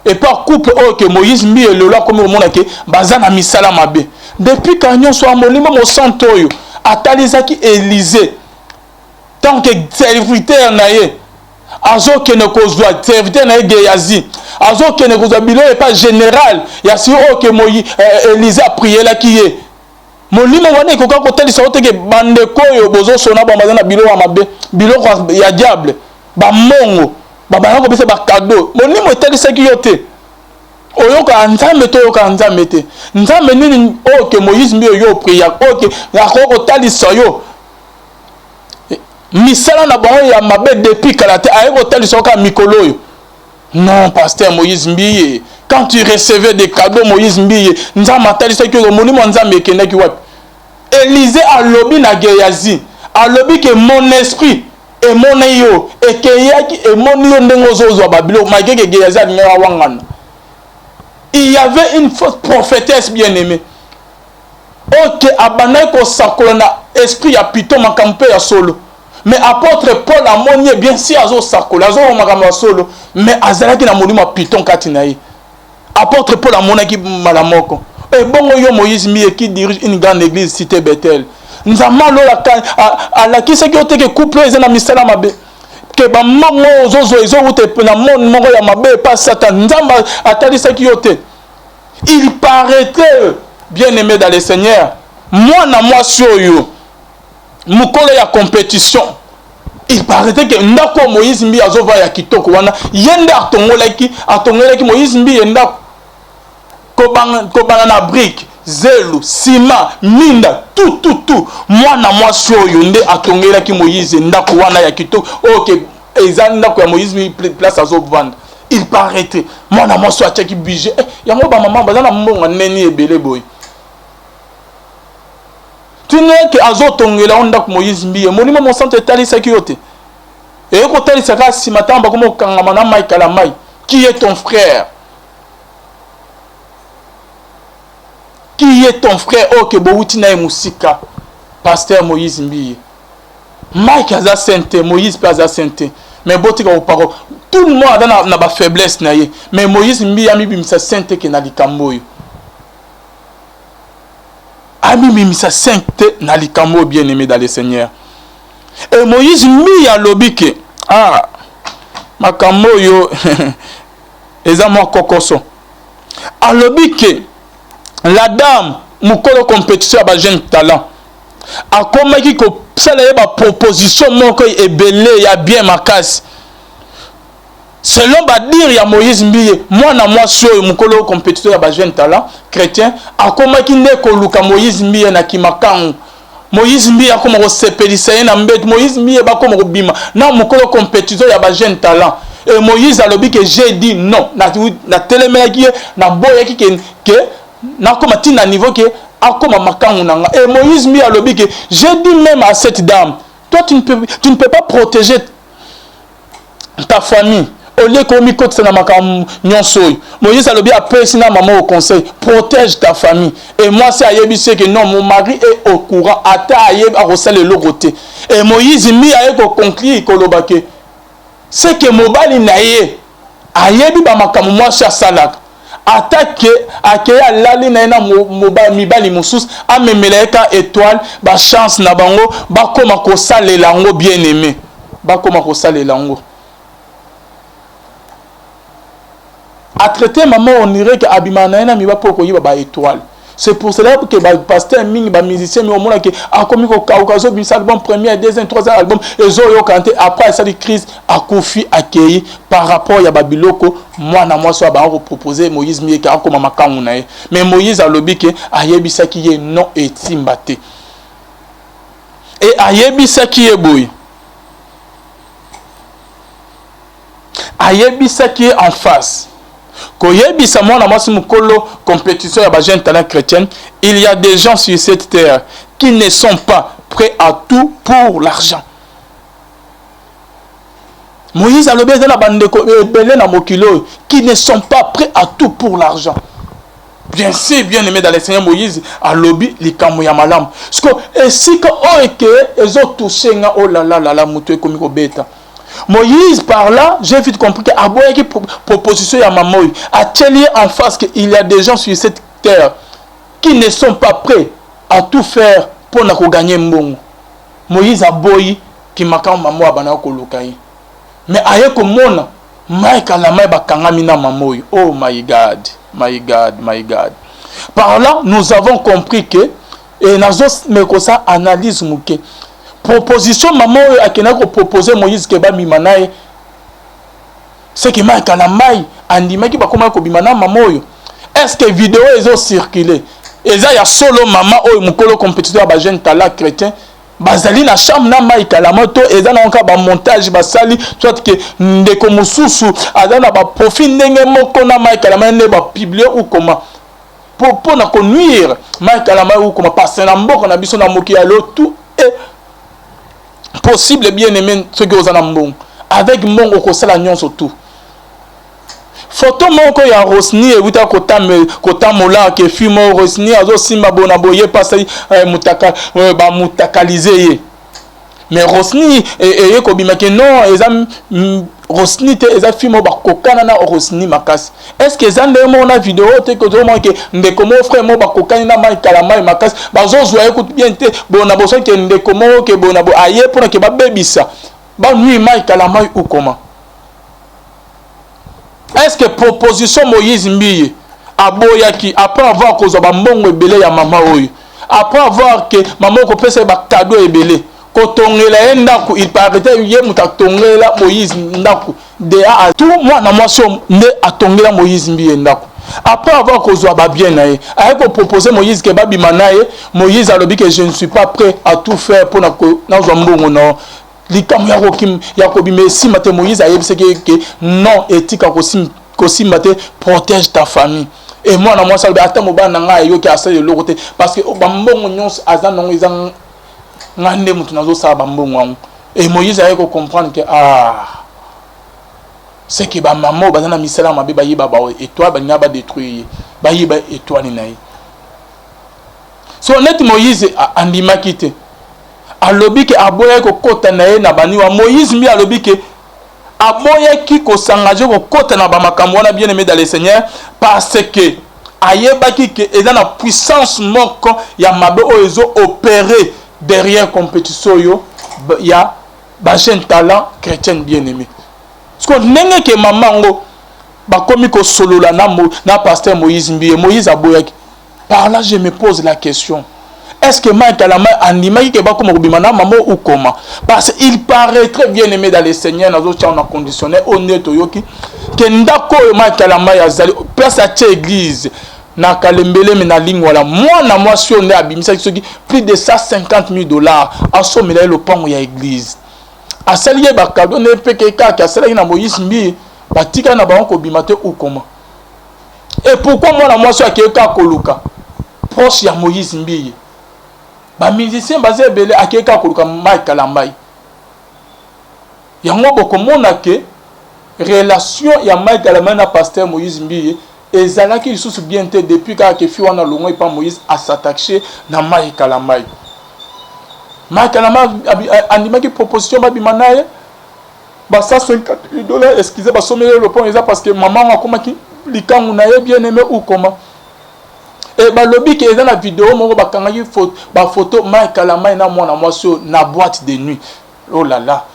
et par couple que Moïse mi et le loi comme au monde que bazana misala mabe. Depuis quand nous sommes molimo mo santoyo atalizaki Élisée tant que serviteur naie azo que ne kozwa serviteur naie Géasi azo que ne kozwa bilo et pas général ya si que Moïse Élisée a prié là qui est molimo wana ko ka kotalisa oteke bande koyo bozo sona ba mazana bilo wa mabe bilo ya diable ba mongo baba ko bise ba cadeau molimo etalisa ki yote oyoka nzambe to yoka nzambe te nzambe nini que Moïse mbi yo priya que yakoko talisa yo misala na bango ya mabe depuis Kalaté ayeko talisa ka mikolo yo non pasteur Moïse Mbiye quand tu recevais des cadeaux Moïse Mbiye nzambe talisa ki yo molimo nzambe ekendaki wapi Élisée a lobby na Géasi a lobby que mon esprit et mon yo et que et mon yo ndengozo babilo mageke Géasi alinga wangana. Il y avait une fausse prophétesse bien-aimée. Ok, abaneko sakolana esprit ya piton makampe ya solo. Mais apôtre Paul a monié bien si azo sakola azo makampe solo, mais azalaki na molimo piton katinaï. Apôtre Paul a monaki malamoko. Et bon yo Moïse Mbiye qui dirige une grande église cité Bethel. Nzama lo la la qui c'est que couple ezana misala mabe. Que ba mongo zozo ezo ute na mongo ya mabe pas Satan nzamba atalisa ki yote. Il paraîtrait bien aimé dans le Seigneur moi na moi sur yo mukolo ya compétition il paraîtrait que ndako Moïse Mbiye azova ya kitoko wana yende atongolaki Moïse Mbiye ndako kobanga na brique zelo ciment minda tout moi na moi sur yo nde atongelaki Moïse ndako wana ya kitoko OK ezali ndako ya Moïse Mbiye place azovanda il paraîtrait moi na moi soit qui budget yango ba maman bazana mbonga neni ebele boy tu n'es que azo tongela onda ko Moïse Mbiye molimo mon centre talisa ki yote et ko talisa ka si matamba comme kangama na Mike Kalamai qui est ton frère qui est ton frère OK bouti na musika pasteur Moïse Mbiye Mike aza sainte Moïse pas aza sainte mais botika au parole tout le monde a ba faiblesse na ye mais Moïse Mbiye ami bimisa sainte ke na likambo yo ami bimisa sainte na likambo bien aimé dans le Seigneur Et Moïse mi ya lobike ah makambo yo eza mo kokoso alobike la dame mukolo compétition ba jeune talent akomaki ko sala ye ba proposition moko ebele ya bien makasi selon ba dire ya Moïse mbiye mwana mwasi oyo mukolo compétition ya ba jeune talent chrétien akomaki nde ko luka Moïse mbiye na kimakangu Moïse mbiye akoma ko sepelisa ye na mbeto Moïse mbiye bakoma ko bima na mukolo compétition ya ba jeune talent et Moïse alobi que j'ai dit non na telemelaki na boyaki que na koma tina niveau que akoma makangu nanga et Moïse mbiye alobi que j'ai dit même à cette dame toi tu ne peux pas protéger ta famille au lieu qu'on m'y côte na makambu nyonso Moïse alobi après sina maman au conseil protège ta famille et moi c'est ayebi c'est que non mon mari est au courant ata ayeb a resale le côté et Moïse mi aye ko conclure ko lobake c'est que mobali na ye ayebi ba makambu moi cha salak attaque akeya lali na na mobali mibali musus amemeleka étoile ba chance na bango ba koma ko salela ngo bien aimé ba koma ko salela ngo a traité maman on dirait que abimana mi ba poko yiba ba étoile c'est pour cela que ba pasteur mingi ba musicien mi omona que a komi ko kaukazo bi album premier deuxième troisième album ezo yo kanté après ça de crise a kofi accueilli par rapport ya babiloko moi na moi so ba proposer Moïse mi ka akoma makangu na ye mais Moïse a lobi que ayebisa ki ye non etimbate et ayebisa ki ye boy ayebisa ki en face koyebisa mwana mwasi mukolo compétition ya ba jeune talent chrétienne il y a des gens sur cette terre qui ne sont pas prêts à tout pour l'argent. Moïse a lobé na bandeko ebele na mokilo qui ne sont pas prêts à tout pour l'argent. Bien sûr, bien aimé dans le Seigneur Moïse a lobby likambo ya malamu. Parce que et si que o eke ezo toucher nga oh là là là là mutu ekomi ko beta. Moïse par là, j'ai vite compris que aboye qui proposition ya mamoy a tenu en face qu'il y a des gens sur cette terre qui ne sont pas prêts à tout faire pour na ko gagner mbongo. Moïse aboyi ki makam mamo abana ko lukai. Mais aye ko mona mai kala mai bakangami na mamoy. Oh my God, my God, my God. Par là, nous avons compris que et nazos me ko ça analyse muke. Proposition maman a kena ko proposer Moïse ke ba mimanaye c'est que mai kala mai andima ki ba koma ko bimana maman est-ce que vidéo ezo circuler eza ya solo maman oyo mukolo compétiteur ba jeune talent chrétien bazali na chambre na mai kala moto eza na onka ba montage basali soit que ndeko mususu azana ba profil ndenge moko na mai kala mai ne ba publier ou comment pour na ko nuire mai kala mai ou comment passer na mboko na biso na moki ya lo tout et possible bien aimé ce que vous en avez avec mon okosala nyonso tout photo moko ya Rosny et wita kota mola ke film Rosny azo simba bona boye passer mutaka ba mutakaliser mais Rosny et ko bimake non ezam Rosny te eza film ba kokana na Rosny makas est-ce que zande mo na vidéo te ko zo mo ke ndeko mo frère mo ba kokani na mai kala mai makas ba zo zo écoute bien te bona bo so ke ndeko mo ke bona bo aye pour que ba bebisa ba nuit mai kala mai ou comment est-ce que proposition Moïse mbiye aboyaki après avoir kozo ba mbongo ebele ya mama oyo après avoir que maman ko pesa ba cadeau ebele kotongela ndaku il paraît ye mutatongela Moïse ndaku de a tout moi na moi so nde atongela Moïse mbiye ndaku après avoir kozwa ba bien nae a ko proposer Moïse ke babi manaye Moïse a lobi que je ne suis pas prêt à tout faire pour na zo mbongo non likam ya kokim ya kobi mais si mate Moïse a yebise que non éthique kosim mate protège ta famille et moi na moi ça ata mobana nga yo ki asa le côté parce que ba mbongo nyons azan non izan ngande mutu nazo sa ba mbongo et Moïse a ko comprendre que c'est que ba maman bazana misala mabe ba yiba ba étoile ba nyaba détruire ba yiba étoile ni nayi so net Moïse andima kité alobi ke aboya ko kota na ye na baniwa Moïse mi alobi ke aboya ki ko sangaje ko kota na ba makambo na bien aimé dans le Seigneur parce que ayebaki ke eza na puissance moko ya mabe oyo ezo opérer derrière compétition yo il y a un jeune talent chrétien bien-aimé. Parce que n'est que maman bakomi ko solo la na pasteur Moïse Mbiye Moïse aboyaki. Par là je me pose la question. Est-ce que Mike Kalama animé que bakoma bimana maman ou comment? Parce qu'il paraît très bien aimé dans les seigneurs dans autres on a conditionné honnête yoki que ndako Mike Kalama ya zali place à église na kalembele me na ligne wala moi si on est abimisa qui plus de $150,000 à sommer le pont ya église. A salier bakado ne pe que ka sala na Moïse Mbiye batika na bango bimate ou comment? Et pourquoi moi si akeka koluka proche ya Moïse Mbiye? Ba musicien basé belé akeka koluka Mike Kalamba. Yango bokomona ke relation ya Mike Kalamba na pasteur Moïse Mbiye ezalaki lisusu bien te depuis que fi wana longo pa Moïse a s'attacher na Mike Kalamba. Mike Kalamba animaki proposition ba bimanaye ba $150,000 excusez ba sommer le pont eza parce que maman akomaki likangu na ye bien aimé ou comment? Et bah lobby qui est dans la vidéo mon bakangaki photo Mike Kalamba na mwana mwasi na boîte de nuit. Oh là là.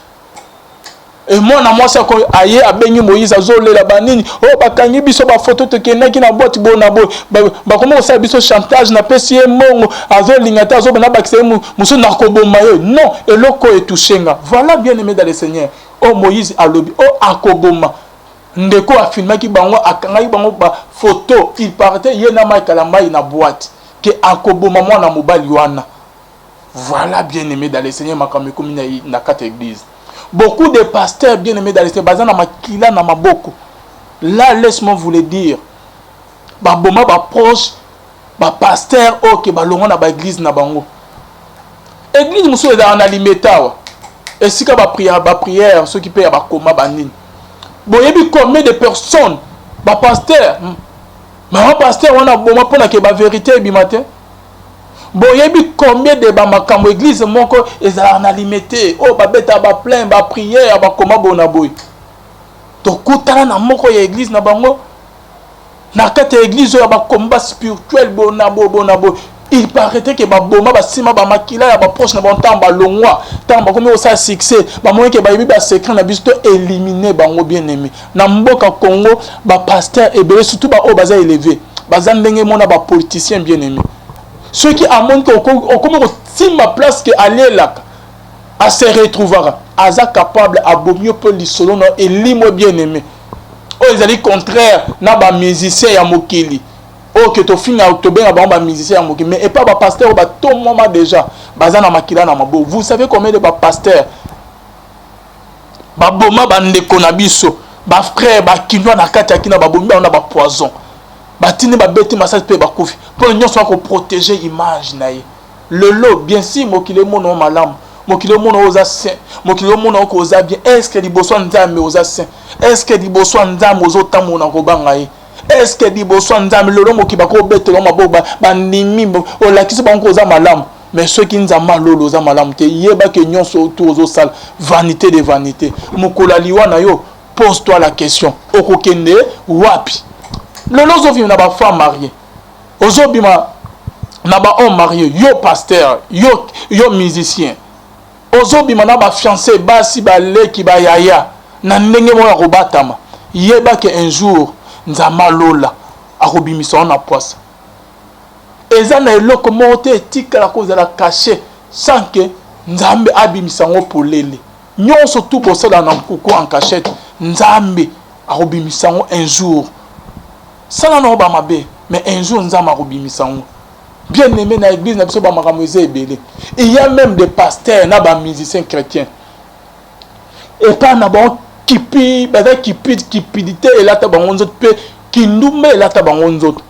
Et mwana mwasi ko aye abengi Moïse azolela banini oh bakangi biso ba photo te kenaki na boîte bona boy ba comment ça biso chantage na pesi mongo azolingata azobana bakise musu na koboma yo non eloko etushenga. Voilà bien aimé dans le Seigneur. Oh Moïse a lobby oh akoboma ndeko afilmaki bango akangaki bango ba photo il partait yena Mike Kalamba na boîte que akoboma mwana mobali wana. Voilà bien aimé dans le Seigneur makameko komina na kata église. Beaucoup de pasteurs bien aimés dans le Seigneur bazana makila na maboko. Là laisse-moi vous le dire. Ba boma ba proche ba pasteur OK ba longo na ba église na bango. Église muso eza na limetawa. Et si ka ba prière ceux qui paient ba koma ba nini. Boyebi combien de personnes ba pasteur ma pasteur wana boma pona ke ba vérité bi matin. Boyebi combien de ba makambo église moko ezala na limité oh ba beta ba plein ba prière ba koma bona boy. To kutana na moko ya église na bango na kata église ya ba combat spirituel bona boy. Il paraît que ba boma ba sima ba makila ya ba proche na bon temps ba longwa temps ba komi au sa succès ba moyen que ba yebi ba secret na biso éliminer bango bien aimé na mboka Congo ba pasteur ebele surtout ba o baza élevé baza ndenge mona ba politicien bien aimé ceux qui amont que comment ma place que aller là à se retrouvera aza capable à bomio peu lisolo no et limo bien aimé oh ils allaient contraire na ba musicien ya mokili. Oh, que tu finis à octobre, ba musicien mais et pas ba pasteur ba tout moment déjà bazana makila na mabo. Vous savez combien de ba pasteur ba boma ba ndeko na biso ba frère ba kinwa na kati akina ba bomba na ba poison ba tini ba beti massage pe ba kofi pour nous soit ko protéger image na ye le lot bien si mokile mono malam mokile mono oza saint mokile mono ko oza bien est-ce que liboso nzambe oza saint est-ce que liboso nzambe ozo tamona ko banga ye est-ce que liboso nzambe lolo mokiba ko betelo maboba banimi o lakisi bango oza malamu mais ceux qui nzamba lolo oza malamu te yeba ke nyonso autour ozo sala vanité de vanité mokola liwa na yo pose-toi la question okokende wapi lolo zo vivre na ba femme mariée ozo bima na ba homme marié yo pasteur yo musicien ozo bima na ba fiancé basi ba leki ba yaya na ndenge mo ya kobatama yeba ke un jour nzama lola akobimisa na poisse eza na eloko mote etika la cause la caché sans que nzambe abimisa ngo polele nyonso tout bosala na kuku en cachette nzambe akobimisa ngo un jour sala na ba mabe mais un jour nzambe akobimisa ngo bien aimé na église na biso ba makambo ebele il y a même des pasteurs na ba musiciens chrétiens et pas na ba kipi bada kipidité et là tabango nzoto pe kindumbe et là tabango nzoto.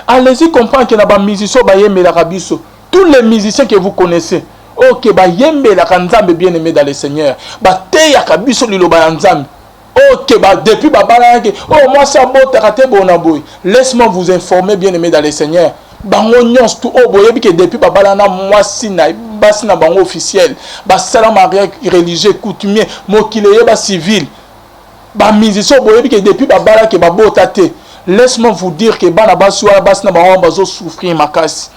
Allez-y comprendre que na ba musicien ba yembe la kabiso tous les musiciens que vous connaissez OK ba yembe la kanzambe bien aimé dans le Seigneur ba te ya kabiso liloba ya nzambe OK ba depuis ba bala ke oh moi ça bota kate bona boy laisse-moi vous informer bien aimé dans le Seigneur bango nyons tout oh boyebi que depuis ba bala na moi sina basi na bango officiel ba salam religieux coutumier mokile ba civil ba musicien boyebi que depuis ba bala ke ba bota te laisse-moi vous dire que bana basi wala basi na bango bazo souffrir makasi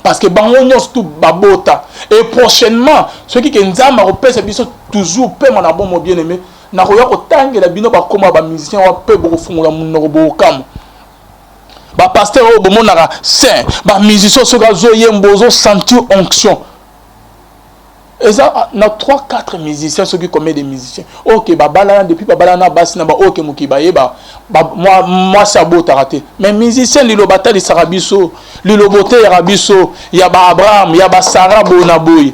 parce que bango nyonso tout babota et prochainement ceux qui nzamba repese biso toujours pe mon bon bien aimé na koya kotangela bino bakoma ba musicien wa pe boko fungula munoko bokam ba pasteur o bomonaka saint ba musicien soka zo yembo zo sentir onction. Et ça, on a 3-4 musiciens, ceux qui commettent des musiciens. Ok, babala depuis babala basi na ba ok mukibaye moi ça beau raté. Mais musiciens lilo bata di sarabiso, lilo bote rabiso, ya ba Abraham, ya ba Sarah bonaboy.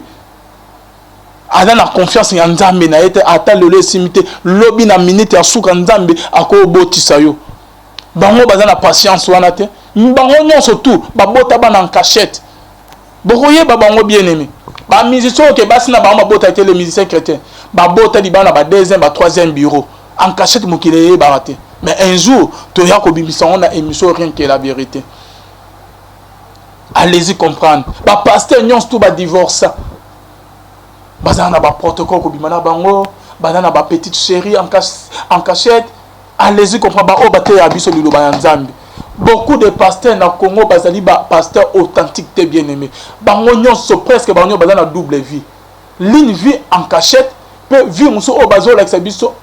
Ada na confiance en Nzambe na ete ata lelo simité, lobi na minute ya suka Nzambe ako botisa yo. Bango baza na patience wana te. Bango nyonso tout, babota bana en cachette. Bokoye bango bien aimé. Ba musicien que basi na ba bota été les musiciens chrétiens ba bota di bana ba deuxième ba troisième bureau en cachette mukile baraté mais un jour to ya ko bimisa on a émission rien que la vérité. Allez-y comprendre ba pasteur nyons tout ba divorce bazana ba protocole ko bimana bango bazana ba petite chérie en cachette. Allez-y comprendre ba o ba te ya biso lilo ba nzambe. Beaucoup de pasteurs na Congo bazali ba pasteur authentique te bien aimé. Bango nyonso presque bango bazana double vie. L'une vie en cachette peut vivre muso o bazo la biso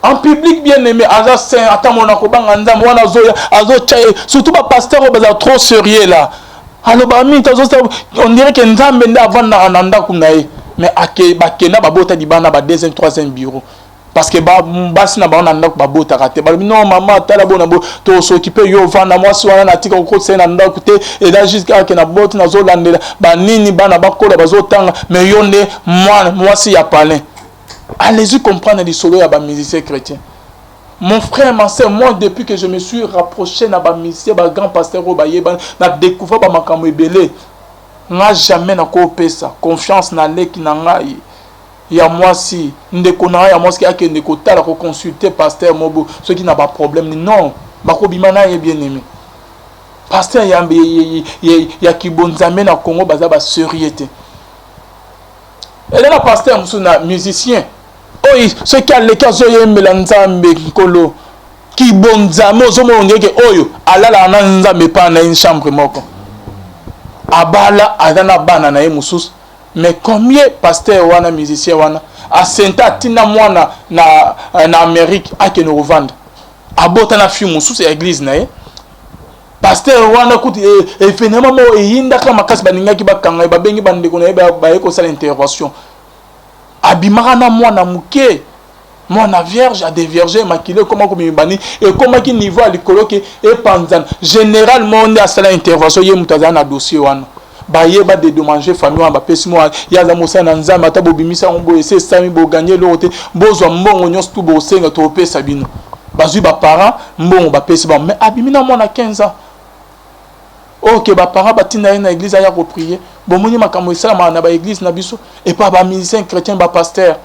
en public bien aimé. Aza saint atamona ko banga nzambe wana zo azo chaye surtout ba pasteur o baza trop sérieux là. Alors ba mi tazo on dirait que nzambe nda vanda nanda kunaye mais ake ba kena ba bota di bana ba deuxième troisième bureau. Parce que basi na baona ndako babota raté ba non maman tala bona bo to s'occuper yo vanda moi so na tika ko tsena ndako te et là jusqu'à que na bot na zo landela ba nini bana bakola bazotanga mais yo ne moi si ya palin. Allez-y comprendre les solos ya ba musiciens chrétiens. Mon frère ma sœur moi depuis que je me suis rapproché na ba musicien ba grand pasteur o ba yeba na découvert ba makambo ebele nga jamais na ko pesa confiance na leki na ngai. Il y a moi si ndeko na ya moi qui a que ndeko tala ko consulter pasteur mobo ceux qui n'a pas problème non bako bimana est bien aimé pasteur ya kibonzame na Congo baza ba sérieuxté et là pasteur musuna musicien oui ceux qui a les cas zo yembela nzambe nkolo kibonzame ozomo ngeke oyo alala na nzambe pa na une chambre moko abala adana bana na ye mususu. Mais combien pasteur wana musicien wana a senta tina mwana na Amérique a que nous revendre abota na film sous église na ye pasteur wana kuti e finalement mo yinda kama kasi baninga ki bakanga ba bengi bandeko na ba eko sala intervention abimaka na mwana muke mwana vierge a des vierges maquillés comment comme bani et comment qui niveau à l'école que et panzan généralement on a sala intervention ye mutaza na dossier wana baye ba dédommager famille ba pesi mo ya za mosa na nzamba ta bobimisa ngo ese sami bo gagner l'autre bozwa mbongo nyos tu bo senga to pesa bino bazui ba parents mbongo ba pesi ba mais abimina mo na 15 ans OK ba parents batina na église ya ko prier bo moni makambo isala na ba église na biso et pas ba musicien chrétien ba pasteur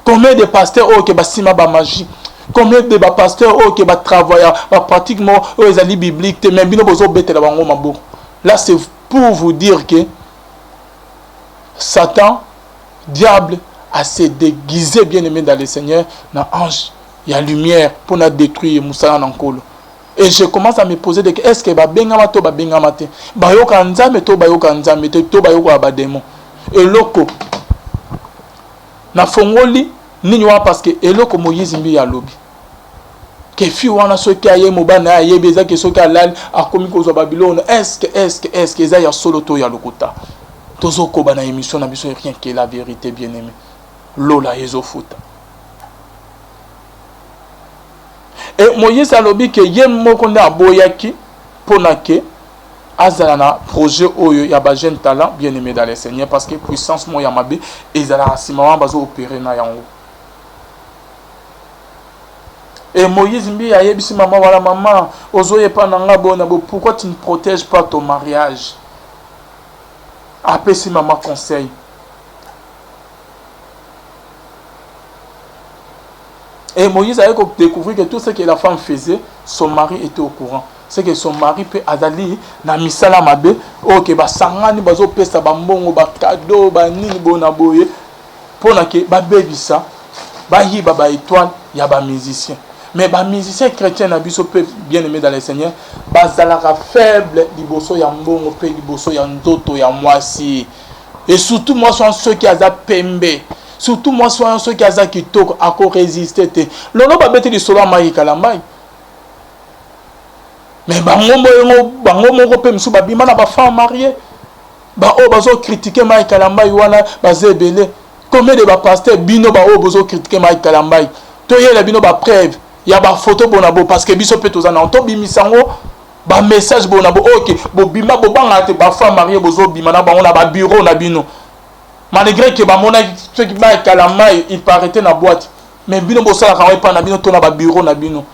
combien de pasteurs OK ba sima ba magie combien de ba pasteurs OK ba travailler ba pratiquement aux ali biblique même bino bozo betela bango mabo là c'est pour vous dire que Satan, diable, a se déguisé bien aimé dans le Seigneur, dans l'ange, il y a lumière pour nous détruire Moussa Nankolo. Et je commence à me poser des questions. Est-ce que Bengama to Bengama te Bayoka Nzame to Bayoka Nzame to Bayoka Abademo. Et loko na fongoli ni parce que eloko Moïse mbi ya lobi. Que fi wana soki aye mobana aye beza ke soki alal akomi ko Babylone est-ce que ya solo to ya lokota tozo ko bana émission na biso rien que la vérité bien aimé lola yezo futa et Moïse alobi ke ye moko na boyaki pona ke azala na projet oyo ya ba jeune talent bien aimé dans le Seigneur parce que puissance mo ya mabe ezala simama bazo opérer na yango. Et Moïse mbi a yebisi maman voilà maman ozoye pa nanga bona bo pourquoi tu ne protèges pas ton mariage apesi maman conseil et Moïse a découvert que tout ce que la femme faisait son mari était au courant c'est que son mari peut azali na misala mabe OK ba sangani bazo pesa ba mbongo ba cadeau ba nini bona boye pona ke ba bebisa ba hiba ba étoile ya ba musicien Mais les musiciens chrétiens bien aimés dans le Seigneur, bazalaka faible liboso ya mbongo pe liboso ya ndoto ya mwasi. Et surtout moi sont ceux qui ont pembe. Surtout moi sont ceux qui ont kitoko à résister. Lolo ba bete li solo mai kalamai. Mais bango moko pe msu ba bima na ba femme mariée. Ba o bazo critiquer mai kalamai wana bazebele. Combien de ba pasteur bino ba o bazo critiquer mai kalamai. To yela bino ba preuve. Ya ba photo bonabo parce que biso pe tozana to bimisango ba message bonabo OK bo bima bo banga te ba femme mariée bozo bima na bango na ba bureau na bino malgré que ba mona ceux qui ba kalama il paraît na boîte mais bino bo sala ka pa na bino to na ba bureau na bino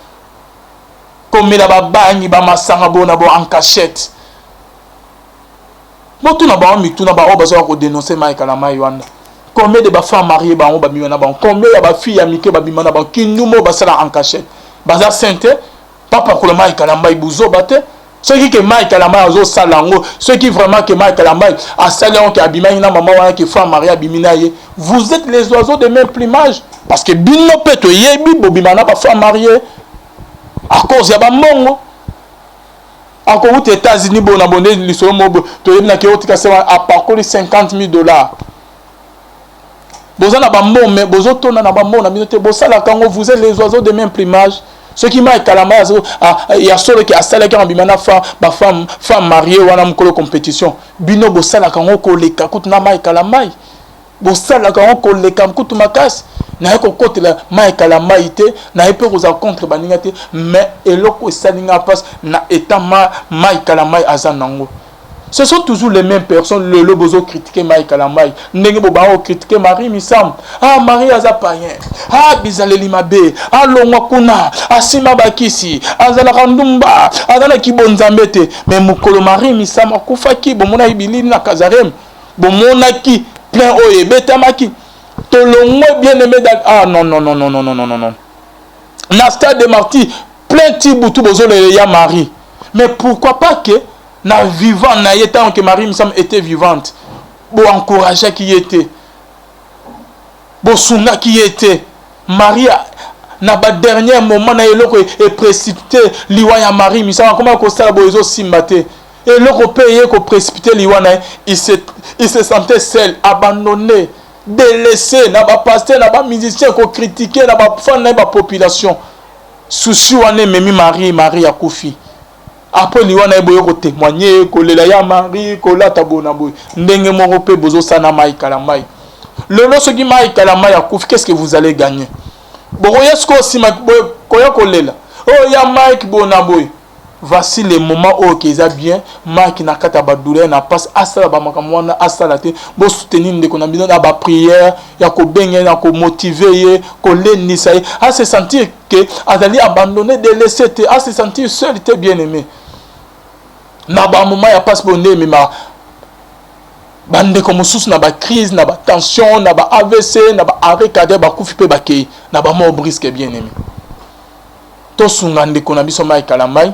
comme la ba bangi ba masanga bonabo en cachette moto na ba mi tuna ba o bazo ko dénoncer ma kalama yanda combien de femmes mariées ba on ba bimana ba combien ya ba filles amike ba bimana ba ki numo ba sala en cachette baza sainte papa ko le mai kalamba ibuzo bate ceux qui que mai kalamba azo salango ceux qui vraiment que mai kalamba a salon qui abima ina maman wana qui femme mariée abimina ye vous êtes les oiseaux de même plumage parce que bino peto yebi bo bimana ba femme mariée à cause ya ba mongo ako aux États-Unis bon abonné lisolo mobo to yebina ke otika se a parcouru $50,000 Bozana bambo mais bozotona na bambo na minote bosala kango vous êtes les oiseaux de même plumage ceux qui m'a kalama ya solo qui a sala ka bimana femme mariée wana mukolo compétition bino bosala kango ko leka kutuna mai kalamai bosala kango ko leka kutu makasi na ko kotela mai kalamai te na epe ko za contre baninga te mais eloko esalinga passe na état mai kalamai azanango. Ce sont toujours les mêmes personnes. Le bozo critiquer Maï Kalamai. Nenge boba critiquer Marie Missam. Ah Marie Azapayen. Ah Bizaleli Mabe. Ah Longwa Kuna. Ah Sima Bakisi. Ah Zala Randumba. Ah Zala Kibonzambete. Mais Mukolo Marie Missam. Ah Koufaki. Bomona Ibili na Kazarem. Bomona ki. Plein oye. Betamaki. Tolongwe bien aimé. Ah non. Nasta de Marty. Plein Tiboutou bozo le ya Marie. Mais pourquoi pas que na vivant na yetant que Marie Missam était vivante bo encourager qui était bo sunga qui était Maria na ba dernier moment na eloko et précipité liwa ya Marie Missam comment ko sala bozo simbate et loko payé ko précipité liwa na il se sentait seul abandonné délaissé na ba pasteur na ba musicien ko critiquer na ba fan na ba population souci wane memi Marie ya Koufi. Après liwana eboye ko témoigner ko lela ya Marie ko la tabona boy ndenge moko pe bozo sana mai kalamai le loso ki mai kalamai ya kouf qu'est-ce que vous allez gagner boko yesko sima ko ya ko lela oh ya Mike bona boy voici les moments où qu'ils bien Mike na kata ba douleur na passe asala ba makamwana asala te bo soutenir ndeko na bino na ba prière ya ko benga na ko motiver ye ko lenisa ye à se sentir que azali abandonné délaissé te à se sentir seul te bien aimé na ba moment ya passe bonne mais ma bande comme sous na ba crise na ba tension na ba AVC na ba arrêt cardiaque ba kufi pe ba kei na ba mort brisque bien aimé to sunga ndeko na biso mai kalamai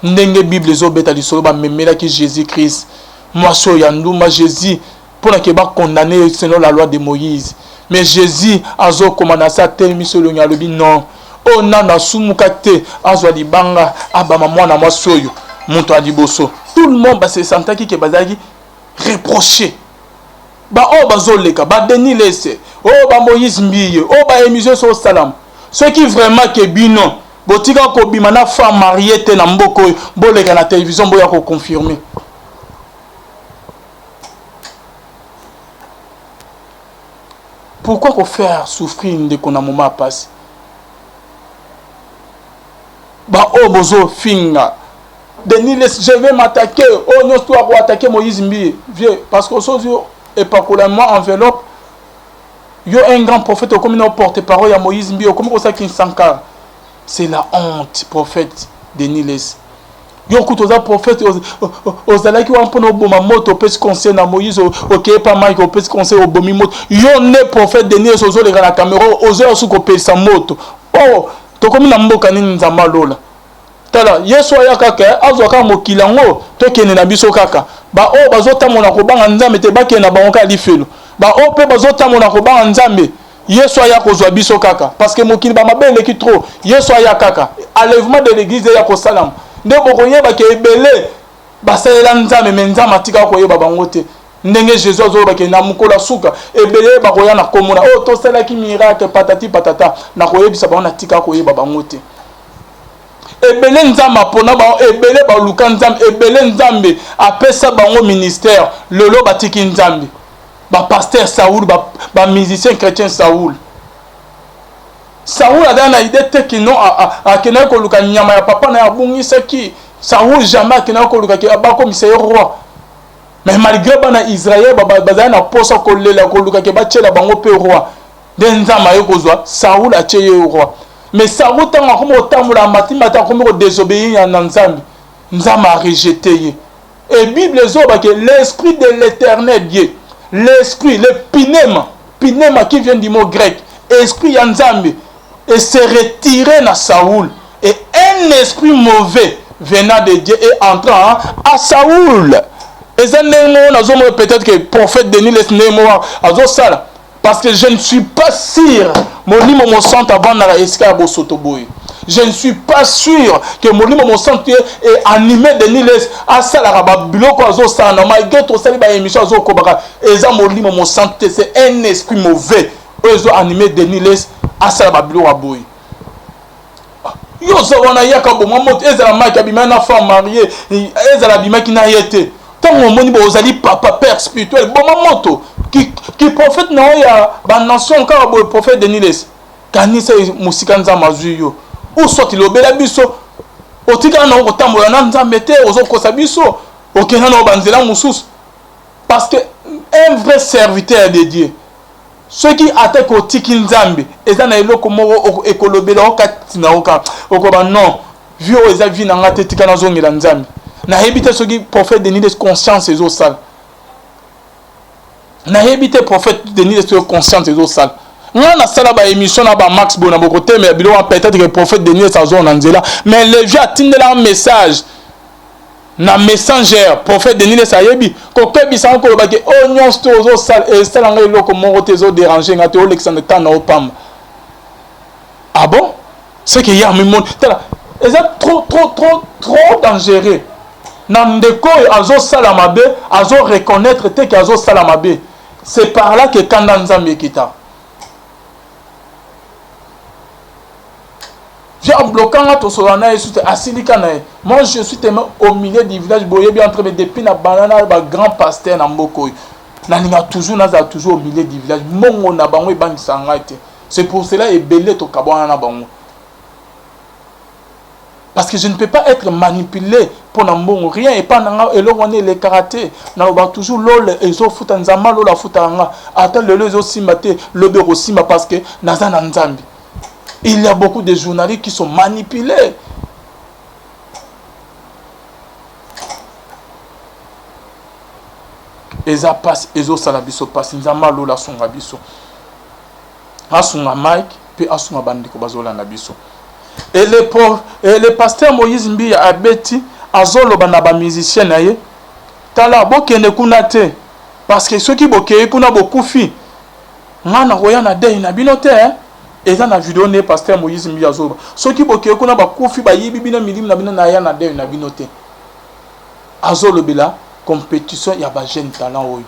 ndenge Bible zo beta lisolo ba memela ki Jésus Christ moi so ya nduma Jésus pour na ke ba condamner selon la loi de Moïse mais Jésus azo komana sa telmi solo nyalobi non o nana sumuka te azo libanga abama mwana moi soyo monto adiboso tout le monde ba se sentaki ke bazaki reproché ba o bazoleka ba Denis Lesse o ba Moïse Mbiye o ba émission sur salam ceux qui vraiment ke bino botika ko bima na femme mariée te na mboko boleka na télévision boya ko confirmer pourquoi ko faire souffrir de qu'on a moment passé ba o bozo finga Denis Lesse je vais m'attaquer oh non toi pour attaquer Moïse Mbiye vieux parce que sozo et pas pour moi enveloppe yo un grand prophète comme une porte-parole ya Moïse Mbiye comme ça qui s'encarre. C'est la honte, prophète Denis Lesse. Yo kutoza prophète ozala ki wa mpona oboma moto pesi conseil na Moïse OK pas Mike o pesi conseil obomi moto. Yo ne prophète Denis Lesse ozo le na caméra ozo su ko pesa moto. Oh, to komi na mboka nini nzamba lola. Tala Yesu aya kaka azwa ka mokilango to kene na biso kaka. Ba o bazota mona ko banga nzambe te ba kena ba onka lifelo. Ba o pe bazota mona ko banga nzambe. Yesu aya kozwa biso kaka parce que mokili ba mabele ki trop Yesu aya kaka enlèvement de l'église ya ko salam nde bokoyeba ke ebele basalela nzambe me nzambe atika koyeba bango te ndenge Jésus azobaki na mukola suka ebele bakoya na komona o tosalaki miracle patati patata na koyebisa bango na tika koyeba bango te ebele nzambe apona bango ebele baluka nzambe ebele nzambe apesa bango ministère lelo batiki nzambe pasteur Saoul, musicien chrétien Saoul. Saoul a dans l'idée que non à kena ko luka nyama ya papa na abungi saki. Saoul jamais kena ko luka ke ba commissaire roi. Mais malgré bana Israël bazana na posa ko lela ko luka ke ba tchela bango pe roi. Denzama yo kozwa Saoul a tcheye roi. Mais Saoul tanga ko motamula matimata ko mo désobéir na nzambe. Nzama a rejeté. Et Bible zoba que l'esprit de l'Éternel Dieu, l'esprit, le pinema qui vient du mot grec, esprit yanzambe, et s'est retiré dans Saoul. Et un esprit mauvais venant de Dieu est entrant à Saoul. Et ça n'est peut-être que le prophète Denis les sala. Parce que je ne suis pas sûr, mon livre mon sang avant dans la escarbot sotoboy. Je ne suis pas sûr que mon livre mon sang est animé de Denis les à Salaraba biloko azo sana malgré tout ça les émission azo kobaka. Et ça mon livre mon sang c'est un esprit mauvais. Ils ont animé Denis les à Salaraba biloko aboy. Yo zawana yaka bo maman ezala maki abima na femme mariée ezala bima ki na yete. Tant on moni bo ozali papa père spirituel bon mamoto qui prophète na ya ba nation ka bo prophète Denis les kanisa musika nzama zuyo ou soit il obela biso otika na kotambola na nzambe te ozokosa biso okena na banzela mususu parce que un vrai serviteur de Dieu ceux qui attaquent au tiki nzambe eza na eloko moko ekolobela okati na oka okoba non vieux eza vi na ngate tika na zongela nzambe na hebite ceux qui prophète Denis les conscience ezo sala na hebite prophète Denis les conscience ezo sala na sala ba émission na ba Max Bona boko te mais bilo peut-être que prophète Denis sa zone nzela mais les vieux atindela un message na messenger prophète Denis les sayebi ko kebisa ko ba ke onyon stozo sal et sala ngai loko mo tezo déranger ngate o Alexandre Tana o pam ah bon c'est que y a mi monde c'est trop dangereux na ndeko azo sala mabe azo reconnaître te que azo sala mabe c'est par là que kanda nzambe kita. J'ai un bloquant à Tosolana et moi je suis tellement au milieu du village boye bien entre depuis na banana ba grand pasteur na mboko na ninga toujours au milieu du village mongo na bango e bangi sangate c'est pour cela et belé to kabona na bango parce que je ne peux pas être manipulé pour na mbongo rien et pas na elongone le karaté na ba toujours lol ezo futa nzama lola futa nga ata lelo ezo simate lobe ro sima parce que naza na nzambi. Il y a beaucoup de journalistes qui sont manipulés. Eza passe, ezo salabiso passe, nzama lola songa biso. Asunga Mike, puis asunga bandiko bazola na biso. Et le pasteur Moïse Mbiya abeti azolo bana ba musicien na ye. Tala bokene kuna te parce que ceux qui bokeye kuna bokufi. Ngana koya na dei na binote hein. Et dans la vidéo ne pasteur Moïse Mbiya zoba ceux qui boke kuna ba kofi ba yibi bina milim na bina na ya na de na binote azolo bila compétition ya ba jeune talent oyo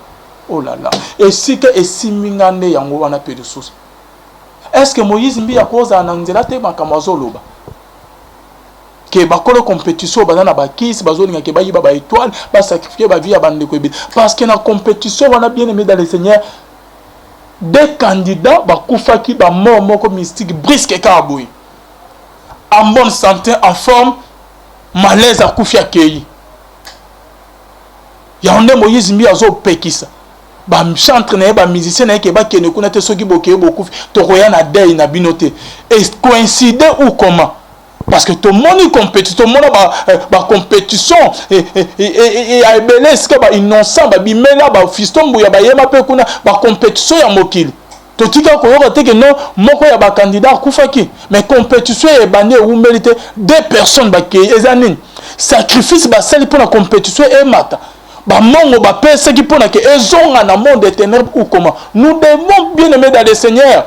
oh là là et si que esimingane yango wana pe de source est-ce que Moïse Mbiya koza na nzela te makama azolo ba ke ba kolo compétition ba na ba kiss bazolinga ke ba yiba ba étoile ba sacrifier ba vie ya bande ko parce que na compétition wana bien aimé dans le Seigneur. Des candidats bakufaki ba mort moko mystique brisque kaboui en bonne santé en forme malaise à kufi akei ya onde Moïse Mbiya zo pekisa ba chantre na ba musicien na ke ba kene kuna te soki boke bokufi to roya na dei na binote et coïncider ou comment parce que tout le monde est compétition, tout le monde a compétition et a belé est-ce que ba innocent ba bimela ba fiston buya ba yema pe kuna ba compétition ya mokili to tika ko yoka te que non moko ya ba candidat kufaki mais compétition e bane ou mérite deux personnes ba ke ezanine sacrifice ba sali pour la compétition et mata ba mongo ba pesa ki pour na ke ezonga na monde éternel ou comment nous devons bien aimer dans le Seigneur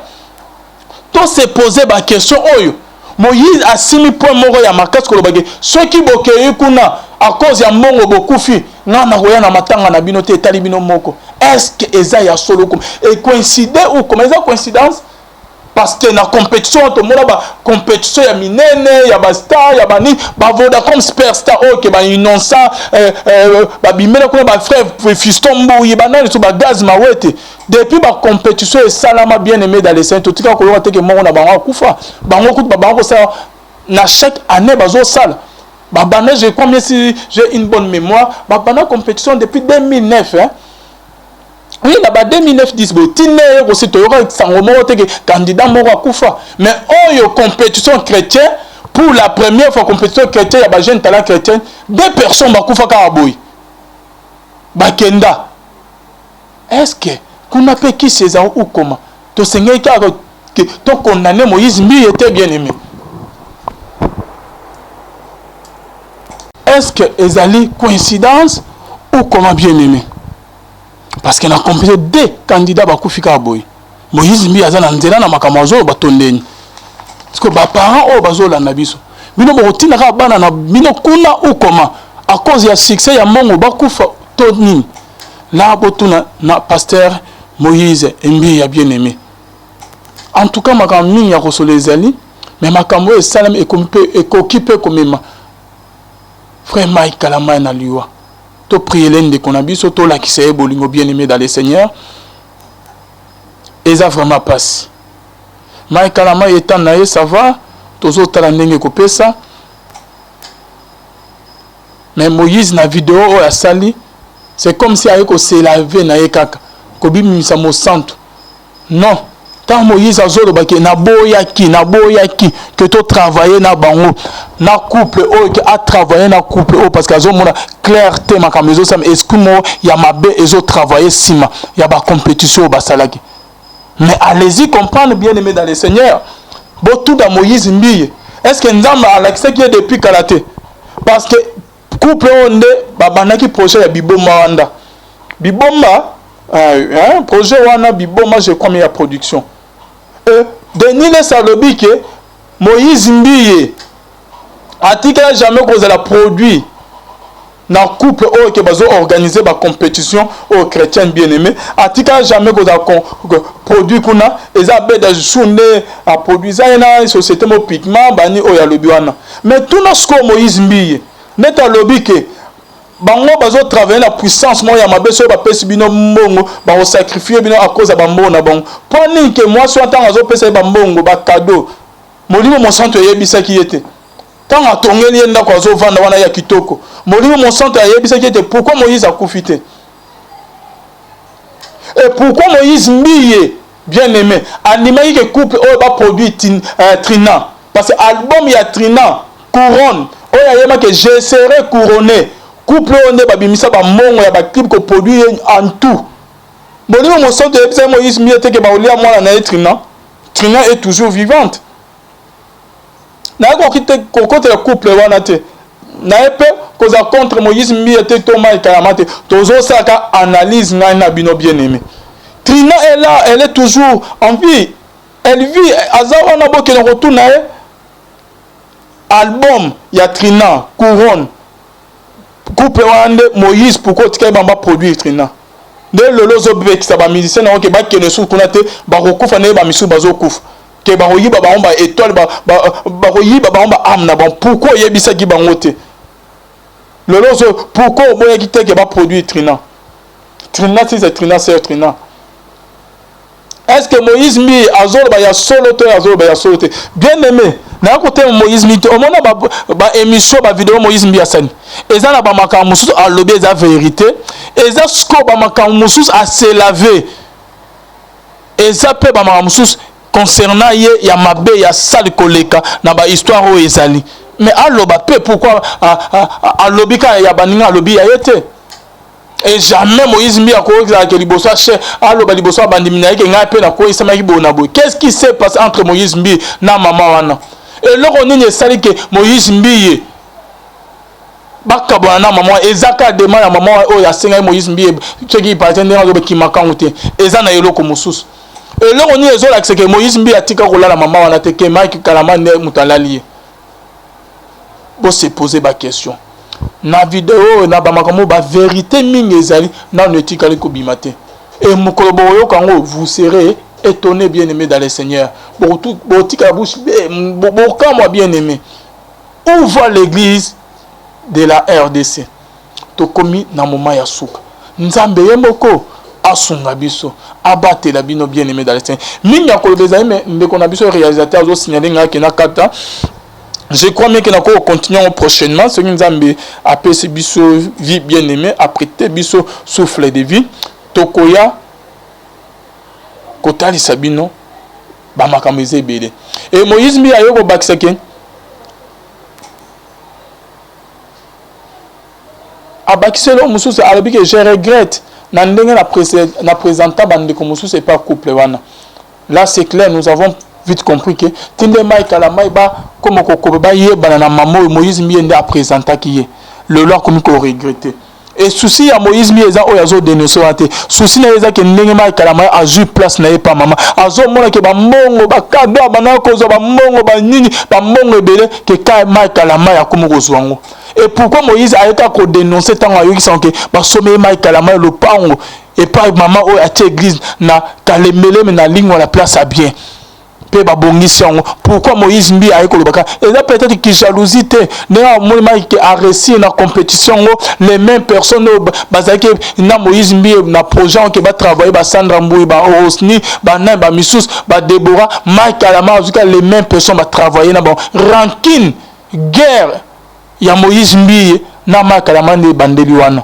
to se poser ba question oyo Moïse a simi point moko ya makasi kolobaki soki bokei kuna à cause ya mbongo bokufi na koya na matanga na bino te etali bino moko. Est-ce que eza ya solo comme et coïncider ou comme eza coïncidence parce que na compétition to mona ba compétition ya minene ya ba star ya bani ba Vodacom superstar OK ba innocent ba bimela kuna ba frère fiston mbouyi ba nani so ba gaz mawete depuis ba compétition et salama bien aimé dans les saints tout ka ko yoka te ke mongo na bango kufa bango kutu ba bango ça na chaque année bazo sala ba bana je combien si j'ai une bonne mémoire ba bana compétition depuis 2009 hein. Oui, là-bas 2009-10, aussi candidat mais oh, compétition chrétienne, pour la première fois compétition chrétienne, il y a jeune talent chrétien, 2 personnes qui ont Bakenda. Est-ce que qu'on appelle qui César ou comment? Tu sais que tu condamné Moïse, lui était bien aimé. Est-ce que ezali coïncidence ou comment bien aimé? Parce que na compétition des candidats bakufika boy Moïse mbi azana nzela na makamazo batondeni parce que ba parents o bazola na biso bino botina ka bana na bino kuna ou comment à cause ya succès ya mongo bakufa toni là botuna na pasteur Moïse mbi ya bien aimé en tout cas makamni ya kosole ezali mais makambo e salam e kokipe komema frère Mike Kalama na liwa to prier l'un de Konabiso, to la qui s'est bolingo bien aimé dans les seigneurs. Et ça vraiment passe. Mais Kalama étant naïe, ça va. Tous autres talendenge coupé ça. Mais Moïse na vidéo à sali, c'est comme si avec se laver naïe kaka. Kobi misa mo santo. Non. Tant Moïse a zolo baki na boyaki que tu travailler na bango na couple o que a travailler na couple o parce que azo mona clarté ma kamezo sam eskumo ya mabe ezo travailler sima ya ba compétition ba salaki mais allez-y comprendre bien aimé dans le Seigneur bo tout dans Moïse mbiye est-ce que nzamba alakisa qui est depuis kalaté parce que couple onde ba banaki projet ya biboma wanda biboma projet wana biboma je crois mais ya production Denis le Salobi que Moïse Mbiye atika jamais cause la produit na couple au que bazo organiser ba compétition aux chrétiens bien-aimés atika jamais cause produit kuna eza beda journée à produire na société mo pigment bani o ya lobiwana mais tout nos ko Moïse Mbiye neta lobi que bango bazo travailler la puissance mo ya mabeso ba pesi bino mbongo ba o sacrifier bino à cause ba mbongo na bango poni que moi soit tant azo pesa ba mbongo ba cadeau molimo mon centre yebisa ki yete tant atongeli enda ko azo vanda wana ya kitoko molimo mon centre yebisa ki yete pourquoi Moïse a confité et pourquoi Moïse Mbiye bien aimé animé que couple o ba produit Trina parce que album ya Trina couronne o ya yema que je serai couronné couple on est babimisa ba mongo ya ba clip ko produit en tout bonimo mo sorte de Moïse Mbiye te ke ba olia mwana na Trina Trina est toujours vivante na ko kite ko contre couple wana te na epe koza contre Moïse Mbiye te to mai kalamate tozo saka analyse na bino bien aimé Trina est là elle est toujours en vie elle vit azawa na boke na retourna album ya Trina couronne couple wande Moïse pourquoi tu bamba produire Trina de lolozo bek sa ba musicien na ke ba kene su kuna te ba kokufa na ba misu bazo kufa ke ba oyiba ba omba étoile ba oyiba ba omba am na bon pourquoi yebisa ki bango te lolozo pourquoi boya ki te ke ba produire Trina c'est Trina c'est Trina est-ce que Moïse mi azolo ba ya solo te azolo ba ya solo te bien aimé na côté Moïse mi au mona ba émission ba vidéo Moïse mi asani eza na ba makambo mususu a lobi eza vérité eza sko ba makambo mususu a se laver eza pe ba makambo mususu concernant ye ya mabe ya sali koleka na ba histoire o ezali mais aloba pe pourquoi a lobi ka ya baninga alobi ya yete et jamais Moïse Mbiye a couru avec liboso cher aloba liboso bandimina ke nga pe na ko isama ki bona boy qu'est-ce qui s'est passé entre Moïse Mbiye na maman wana et loko nini sali que Moïse Mbiye bakabona na maman ezaka demande na maman o ya senga Moïse Mbiye ce qui partait ndanga zo be kimaka ngote eza na eloko mususu et là on y est là que Moïse mbi atika ko la maman wana te ke Mike Kalama ne mutalali bo se poser ba question na vidéo na ba makambo ba vérité mingi ezali na netika ko bimate et mukolo boyo kango vous serez étonné bien-aimé dans le Seigneur bo tika la bouche bo quand moi bien-aimé où va l'église de la RDC to komi na moment ya suka nzambe yemoko asunga biso abatela bino bien-aimé dans le Seigneur mingi akolobeza mais ndeko na biso réalisateur zo signaler ngaki na kata. Je crois bien que nous continuons prochainement. Ce que nous avons appelé ce biso vie bien-aimée, apprêté biso souffle de vie. Tokoya, Kotali Sabino, Bamakameze Bede. Et Moïse mi a yoko baksake. Abakiselo Moussous a dit que je regrette. Nandenge na présentant bande comme Moussous c'est pas couple wana. Là c'est clair, nous avons vite compris que tinde mai kalamai ba comme ko ba ye banana mamo Moïse mi ende a présenter qui le loi comme ko regretter et souci à Moïse mi eza oyazo dénoncer ate souci na eza ke ndenge mai kalamai a ju place na ye pa mama azo mona ke ba mongo ba kado bana ko zo ba mongo ba nini ba mongo ebele ke ka mai kalamai a comme ko zwango. Et pourquoi Moïse a été ko dénoncer tant ayo ki sanke ba somé mai kalamai le pango et pas maman o a église na kalemele na ligne la place à bien. Pourquoi Moïse mbi a écolobaka et là peut-être qu'il jalousie qui a réussi dans la compétition les mêmes personnes bazaki na Moïse mbi na projet qui va travailler ba Sandra Mbouy ba Osni ba Nan ba Missous ba Deborah Mike Kalama les mêmes personnes va travailler na bon rancune guerre ya Moïse mbi na Mike Kalama ne bandeli wana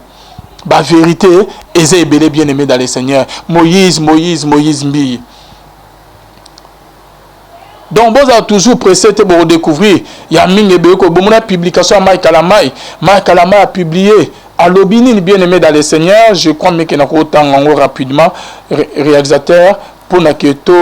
ba vérité et bien aimé dans le Seigneur Moïse mbi. Donc, vous avez toujours pressé pour redécouvrir. Il y a une publication à Mike Kalama a publié à l'Obini, bien aimé dans le Seigneur. Je crois que nous avons autant rapidement réalisateur pour Naketo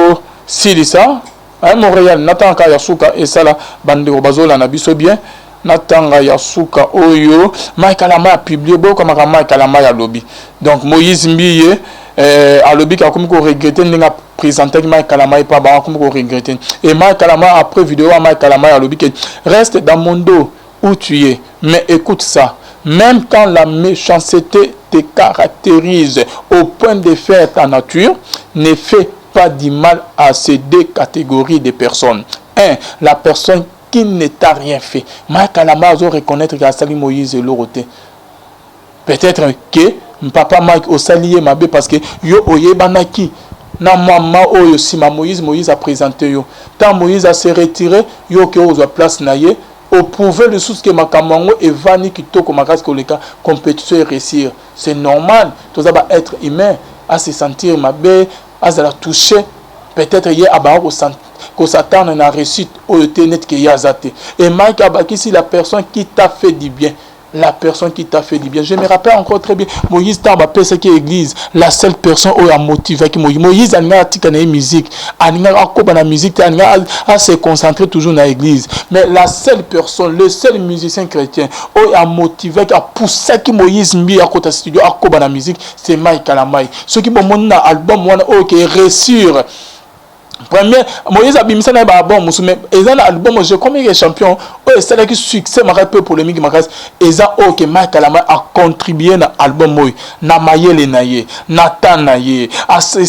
Silisa. À Montréal, Nathan Yasuka et Sala Bandero Bazola Nabiso bien. Nathan Yasuka Oyo. Mike Kalama a publié beaucoup comme Mike Kalama à l'Obi. Donc, Moïse Mbiye. À l'objet qui a comme regretté n'a présenté que Mike Kalama et pas comme regretté et Mike Kalama après vidéo à Mike Kalama à l'objet reste dans mon dos où tu es mais écoute ça même quand la méchanceté te caractérise au point de faire ta nature ne fais pas du mal à ces deux catégories de personnes. La personne qui ne t'a rien fait. Mike Kalama doit reconnaître qu'il a sali Moïse et l'oroté. Peut-être que papa Mike au salier mabe parce que yo oyebanaki na mama oyo sima Moïse a présenté yo tant Moïse a se retiré yo ke ozo place na ye au prouver le sous que makamango et vani kitoko makasi koleka compétition et réussir c'est normal tous va être humain à se sentir mabe à se la toucher peut-être hier aba ko s'attendre na réussite oyo tenet ke yazate et Mike abaki si la personne qui t'a fait du bien. La personne qui t'a fait du bien. Je me rappelle encore très bien. Moïse t'a appelé ce qui est église. La seule personne qui a motivé Moïse a une musique. A musique. A se concentrer toujours dans l'église. Mais la seule personne, le seul musicien chrétien qui a motivé, qui a poussé que Moïse mis à côté studio à la musique, c'est Mike Kalamai. Ce qui m'a mon album qui est réussir. Premier Moïse a bimisa na ba bon musume ezana album je comme il est champion c'est là qui succès m'a peu polémique m'a eza OK Mike Kalama a contribué na album moy na mayele na ye na tanaye à se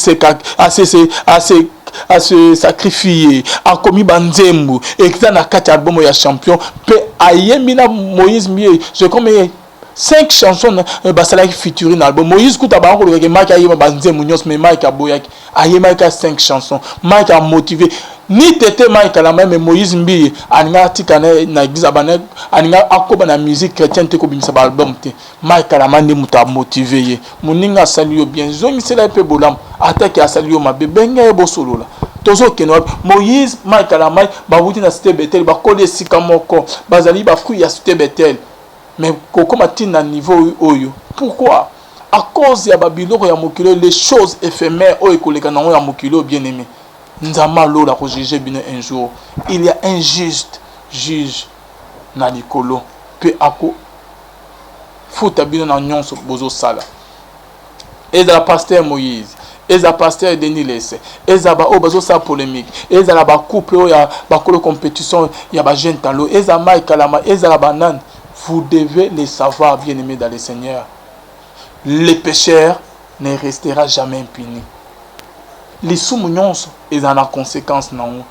sacrifier a commis banzembu et ça na kati album ya champion pe ayemi na Moïse mieux je comme 5 chansons basala qui featuring album Moïse kuta ba ko le Mike ayema banzembu nyos mais Mike aboyaki ayema 5 chansons Mike a motivé ni tete Mike Kalama mais Moïse mbi aninga tikana na église abana aninga akoba na musique chrétienne te ko bimisa ba album te Mike Kalama ndi muta motivé ye muninga salio bien zongi sela pe bolam attaque a salio mabe benga e bosolola tozo keno Moïse Mike Kalama ba wuti na cité Bethel ba kole sikamoko bazali ba ku ya cité Bethel mais comment atteindre un niveau oyo pourquoi à cause ya babiloko ya mokilo les choses éphémères oyo koleka nango ya mokilo bien aimé nzama lola ko juger bino un jour il y a un juste juge na likolo pe ako futa bino na nyonso bozo sala et de la pasteur Moïse eza pasteur Denis Lesse, eza ba obazo sa polémique, eza la ba couple ya ba kolo compétition ya ba jeune talent, eza Mike Kalama, eza la banane. Vous devez les savoir, bien-aimés dans le Seigneur. Les pécheurs ne restera jamais impunis. Les sous-nyons, ils en ont conséquence non.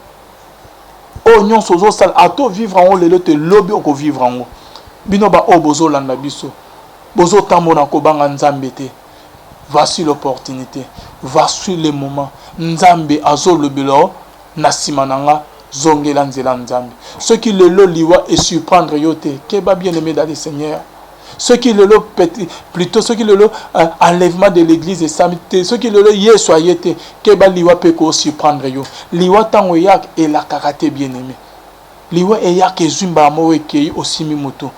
Oh nyons ozo sal ato vivre en haut le te lobby ko vivre en haut. Bino ba obozo landa biso. Bozo tamona ko banga nzambe te. Voici l'opportunité. Voici le moment. Nzambe azo lobelo na simananga zongela nzela nzambe. Ceux qui le lo liwa et surprendre yote, keba bien-aimé dans le Seigneur. Ceux qui le lo plutôt ceux qui le lo enlèvement de l'église et samedi, ceux qui le lo yesoyete, keba liwa peko surprendre yo. Liwa tango yak et la karaté bien-aimé. Liwa et yak et zumba mo ekei aussi mimoto.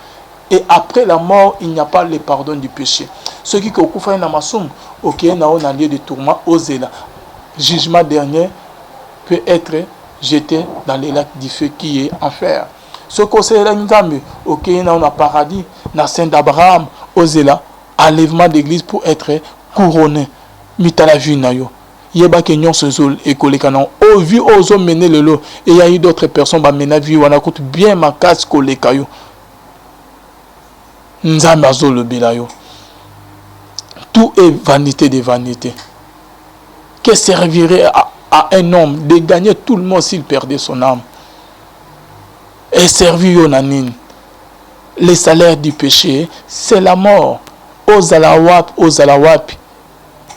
Et après la mort, il n'y a pas le pardon du péché. Ceux qui kokufa na masum, ok, na on a lieu de tourment, osela. Jugement dernier peut être jeté dans les lacs du feu qui est enfer. Ce conseil là nzambe, ok, na on a paradis, na Saint d'Abraham, osela, enlèvement d'église pour être couronné. Mita la vie na yo. Yeba ke nyonso zol ekoleka na o vie ozo mener le lot et il y a eu d'autres personnes ba mena vie wana coûte bien ma casse koleka yo. Nzambe azolo bilayo. Tout est vanité de vanité. Que servirait à un homme de gagner tout le monde s'il perdait son âme? Et servir yonanin. Le salaire du péché, c'est la mort. Ozalawap,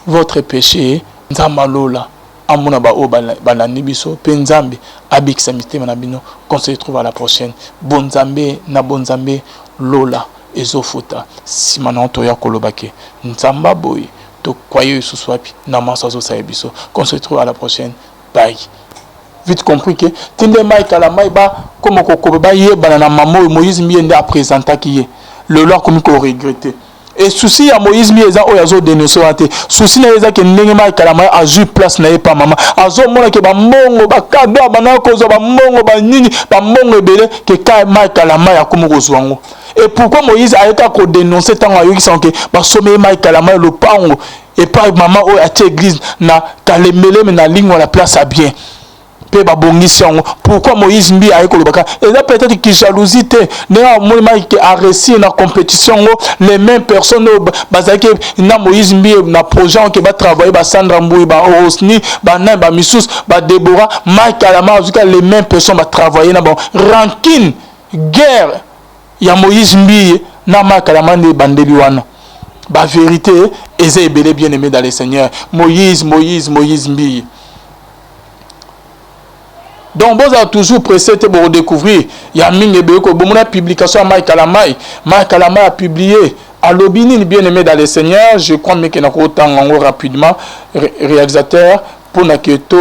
votre péché, nzamalola. Amuna ba o bananibiso, penzambe, abiksamite manabino. Qu'on se retrouve à la prochaine. Bonzambe, na bonzambe, lola. Ezofuta simana toya kolobake nzamba boy to kwayo suswapi na masazo sayebiso. Qu'on se retrouve à la prochaine. Bye. Vite compris que tinde Mike Kalama ba comme ko ba ye banana mamo Moïse miende a présenter qui est le loi comme ko regretter. Et souci à Moïse mi eza oyazo dénoncer ate souci na eza ke ndenge Mike Kalama a ju place na ye pa mama azo mona ke ba mongo ba kado bana ko zo ba mongo ba nini ba mongo ebele ke ka Mike Kalama ya komo kozwango. Et pourquoi Moïse a été dénoncé tant à eux qui sont que bah sommet Mike Kalama le pango et pas maman au à l'église na kalemele mais na ligne la place à bien. Pourquoi Moïse mbi a écolobaka? Et là peut-être qu'il jalousie n'a Mike a réussi na compétition les mêmes personnes bazaki na Moïse mbi na projet qui va travailler ba Sandra Mbouy ba Osni ba na ba Missus ba Deborah Mike Kalama les mêmes personnes va travailler na bon rancune guerre. Il y a Moïse mbi na Mike Kalama ne bandeli wana. Ba vérité est bien aimé dans le Seigneur. Moïse mbi. Donc, vous avez toujours pressé pour redécouvrir. Il y a une publication à Mike Kalama. Mike Kalama a publié à l'Obini, bien aimé dans le Seigneur. Je crois que nous avons rapidement réalisateur pour Naketo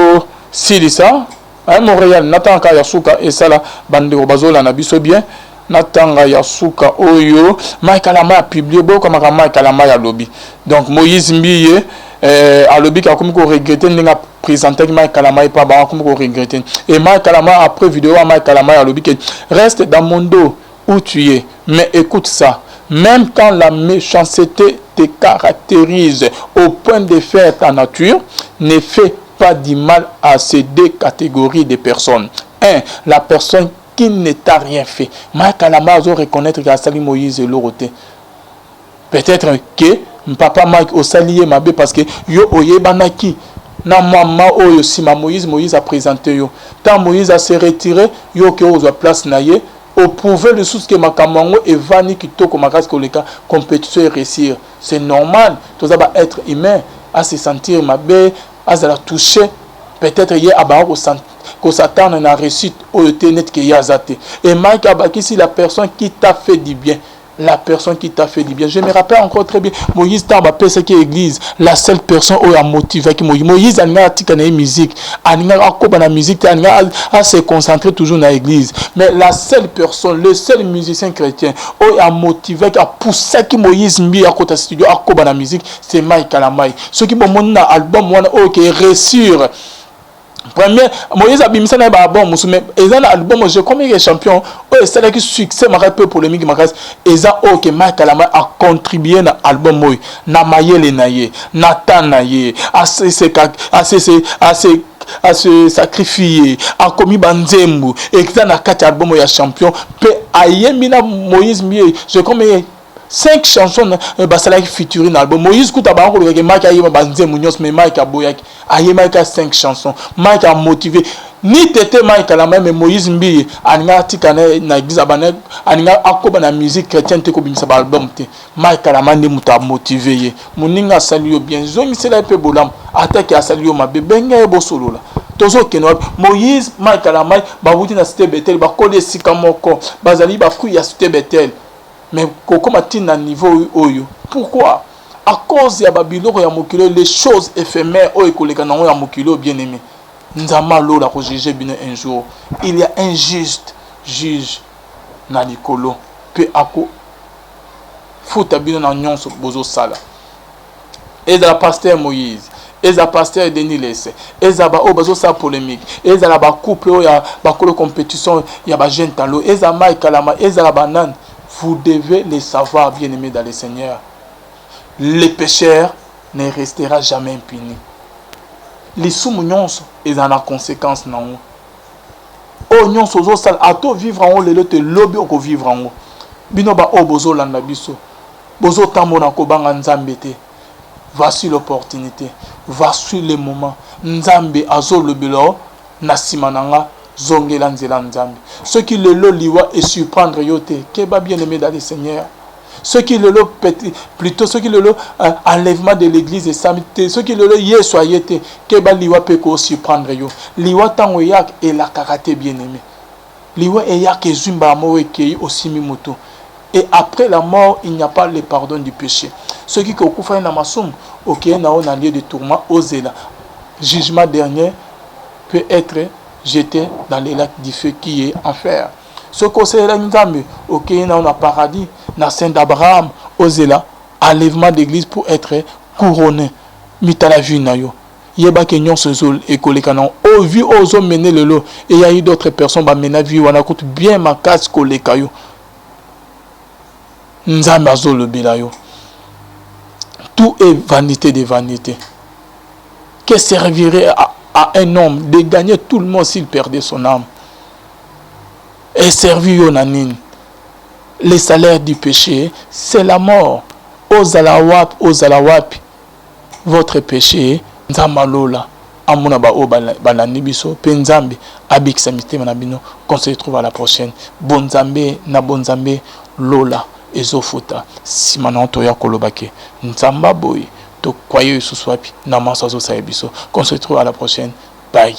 Silisa. À Montréal, Nathan Yasuka et Sala Bandero Bazola Nabiso bien. Nathan Yasuka Oyo. Mike Kalama a publié beaucoup comme Mike Kalama à l'Obi. Donc, Moïse Mbiye. À l'objet qui a comme regretté n'a présenté Mike Kalama et pas comme regretté et Mike Kalama après vidéo à Mike Kalama à l'objet qui reste dans mon dos où tu es mais écoute ça même quand la méchanceté te caractérise au point de faire ta nature ne fais pas du mal à ces deux catégories de personnes. La personne qui ne t'a rien fait. Mike Kalama doit reconnaître qu'il a sali Moïse et l'oroté. Peut-être que papa Mike au salier mabe parce que yo oyebanaki na mama oyo sima Moïse a présenté yo tant Moïse a se retiré yo ke ozo place na ye au prouver le sous que makamango et vani kitoko makasi koleka compétition et réussir. C'est normal tout ça va être humain à se sentir mabe à se la toucher peut-être hier aba ko s'attendre na réussite oyo tenet ke yazate et Mike abaki si la personne qui t'a fait du bien. La personne qui t'a fait du bien. Je me rappelle encore très bien. Moïse t'a appelé ce qui est église. La seule personne qui a motivé Moïse a une musique. A musique. A se concentrer toujours dans l'église. Mais la seule personne, le seul musicien chrétien qui a motivé, qui a poussé qui Moïse mis à côté studio à la musique, c'est Mike Kalama. Ce qui m'a mon album qui réussir. Premier, Moïse a bimisa na ba bon musume eza na album je comme il est champion o c'est qui succès mara peu polémique makas eza o que Mike Kalama a contribué na album moy na mayele na ye na tanaye à se sacrifier a commis banzembu et que na kati album ya champion pe ayembi na Moïse mieux je comme 5 chansons basala qui featuring album Moïse kuta ba ko ke Mike ayema banzembu nyos mais Mike aboyaki ayema ka 5 chansons Mike a motivé ni tete Mike Kalama mais Moïse mbi aninga tika na église abana aninga akoba na musique chrétienne te ko bimisa ba album te Mike Kalama ndi muta motivé ye muninga salio bien zongi sela pe bolam attaque a salio mabe benga e bosolola tozo keno Moïse Mike Kalama ba wuti na cité Bethel ba kole sika moko bazali ba ku ya cité Bethel mais comment atteindre un niveau oyo pourquoi à cause ya babiloko ya mokilo les choses éphémères oyo koleka nango ya mokilo bien aimé nzamba lola ko juger bino un jour il y a un juste juge na likolo pe ako futa bino na nyonso bozo sala ezala pasteur Moïse ezala pasteur Denis Lesse ezala ba o bozo sa polémique ezala ba couple oyo ya ba kolo compétition ya ba jeune talent ezala Mike Kalama ezala banane. Vous devez les savoir, bien-aimés dans le Seigneur. Les pécheurs ne resteront jamais impunis. Les sous-mounions, ils en ont conséquence. Oh, nous sommes à tout vivre en haut, les autres, lobby au vivre en haut. Binoba o bozo landa biso. Bozo tambo na kobanga nzambete. Voici l'opportunité. Voici le moment. Nzambe azo lobelo na simananga. Zongela nzela nzambe. Ceux qui le lo liwa et surprendre yote. Keba bien aimé dans le Seigneur. Ceux qui le lo plutôt ceux qui le lo enlèvement de l'église et samedi. Ceux qui le lo yé soyete. Keba liwa peko surprendre yo. Liwa tango yak et la karaté bien aimé. Liwa et yak et zumba mo ekei aussi mimoto. Et après la mort, il n'y a pas le pardon du péché. Ceux qui kokufa na masum, ok na on a lieu de tourment ozela. Jugement dernier peut être jeté dans les lacs du feu qui est enfer. Ce conseil là nous a ok on a paradis na Saint d'Abraham osela enlèvement d'église pour être couronné mitala vie na yo yeba ke nyonso zol ekoleka na o vie ozo mener le lot et il y a eu d'autres personnes ba mena vie wana coûte bien ma casse koleka yo nzambe azolo bila yo tout est vanité de vanité. Que servirait à un homme de gagner tout le monde s'il perdait son âme? Et servir Yonanin. Le salaire du péché, c'est la mort. Ozalawap, votre péché, Nzamalola, Amunaba o bananibiso, Penzambe, Abixamite manabino, qu'on se retrouve à la prochaine. Bonzambe, na bonzambe, Lola, Ezofuta, Simanon Toya Kolobake, Nzamba boy. To kwayo sous swapi na masazo saebiso. Qu'on se retrouve à la prochaine. Bye.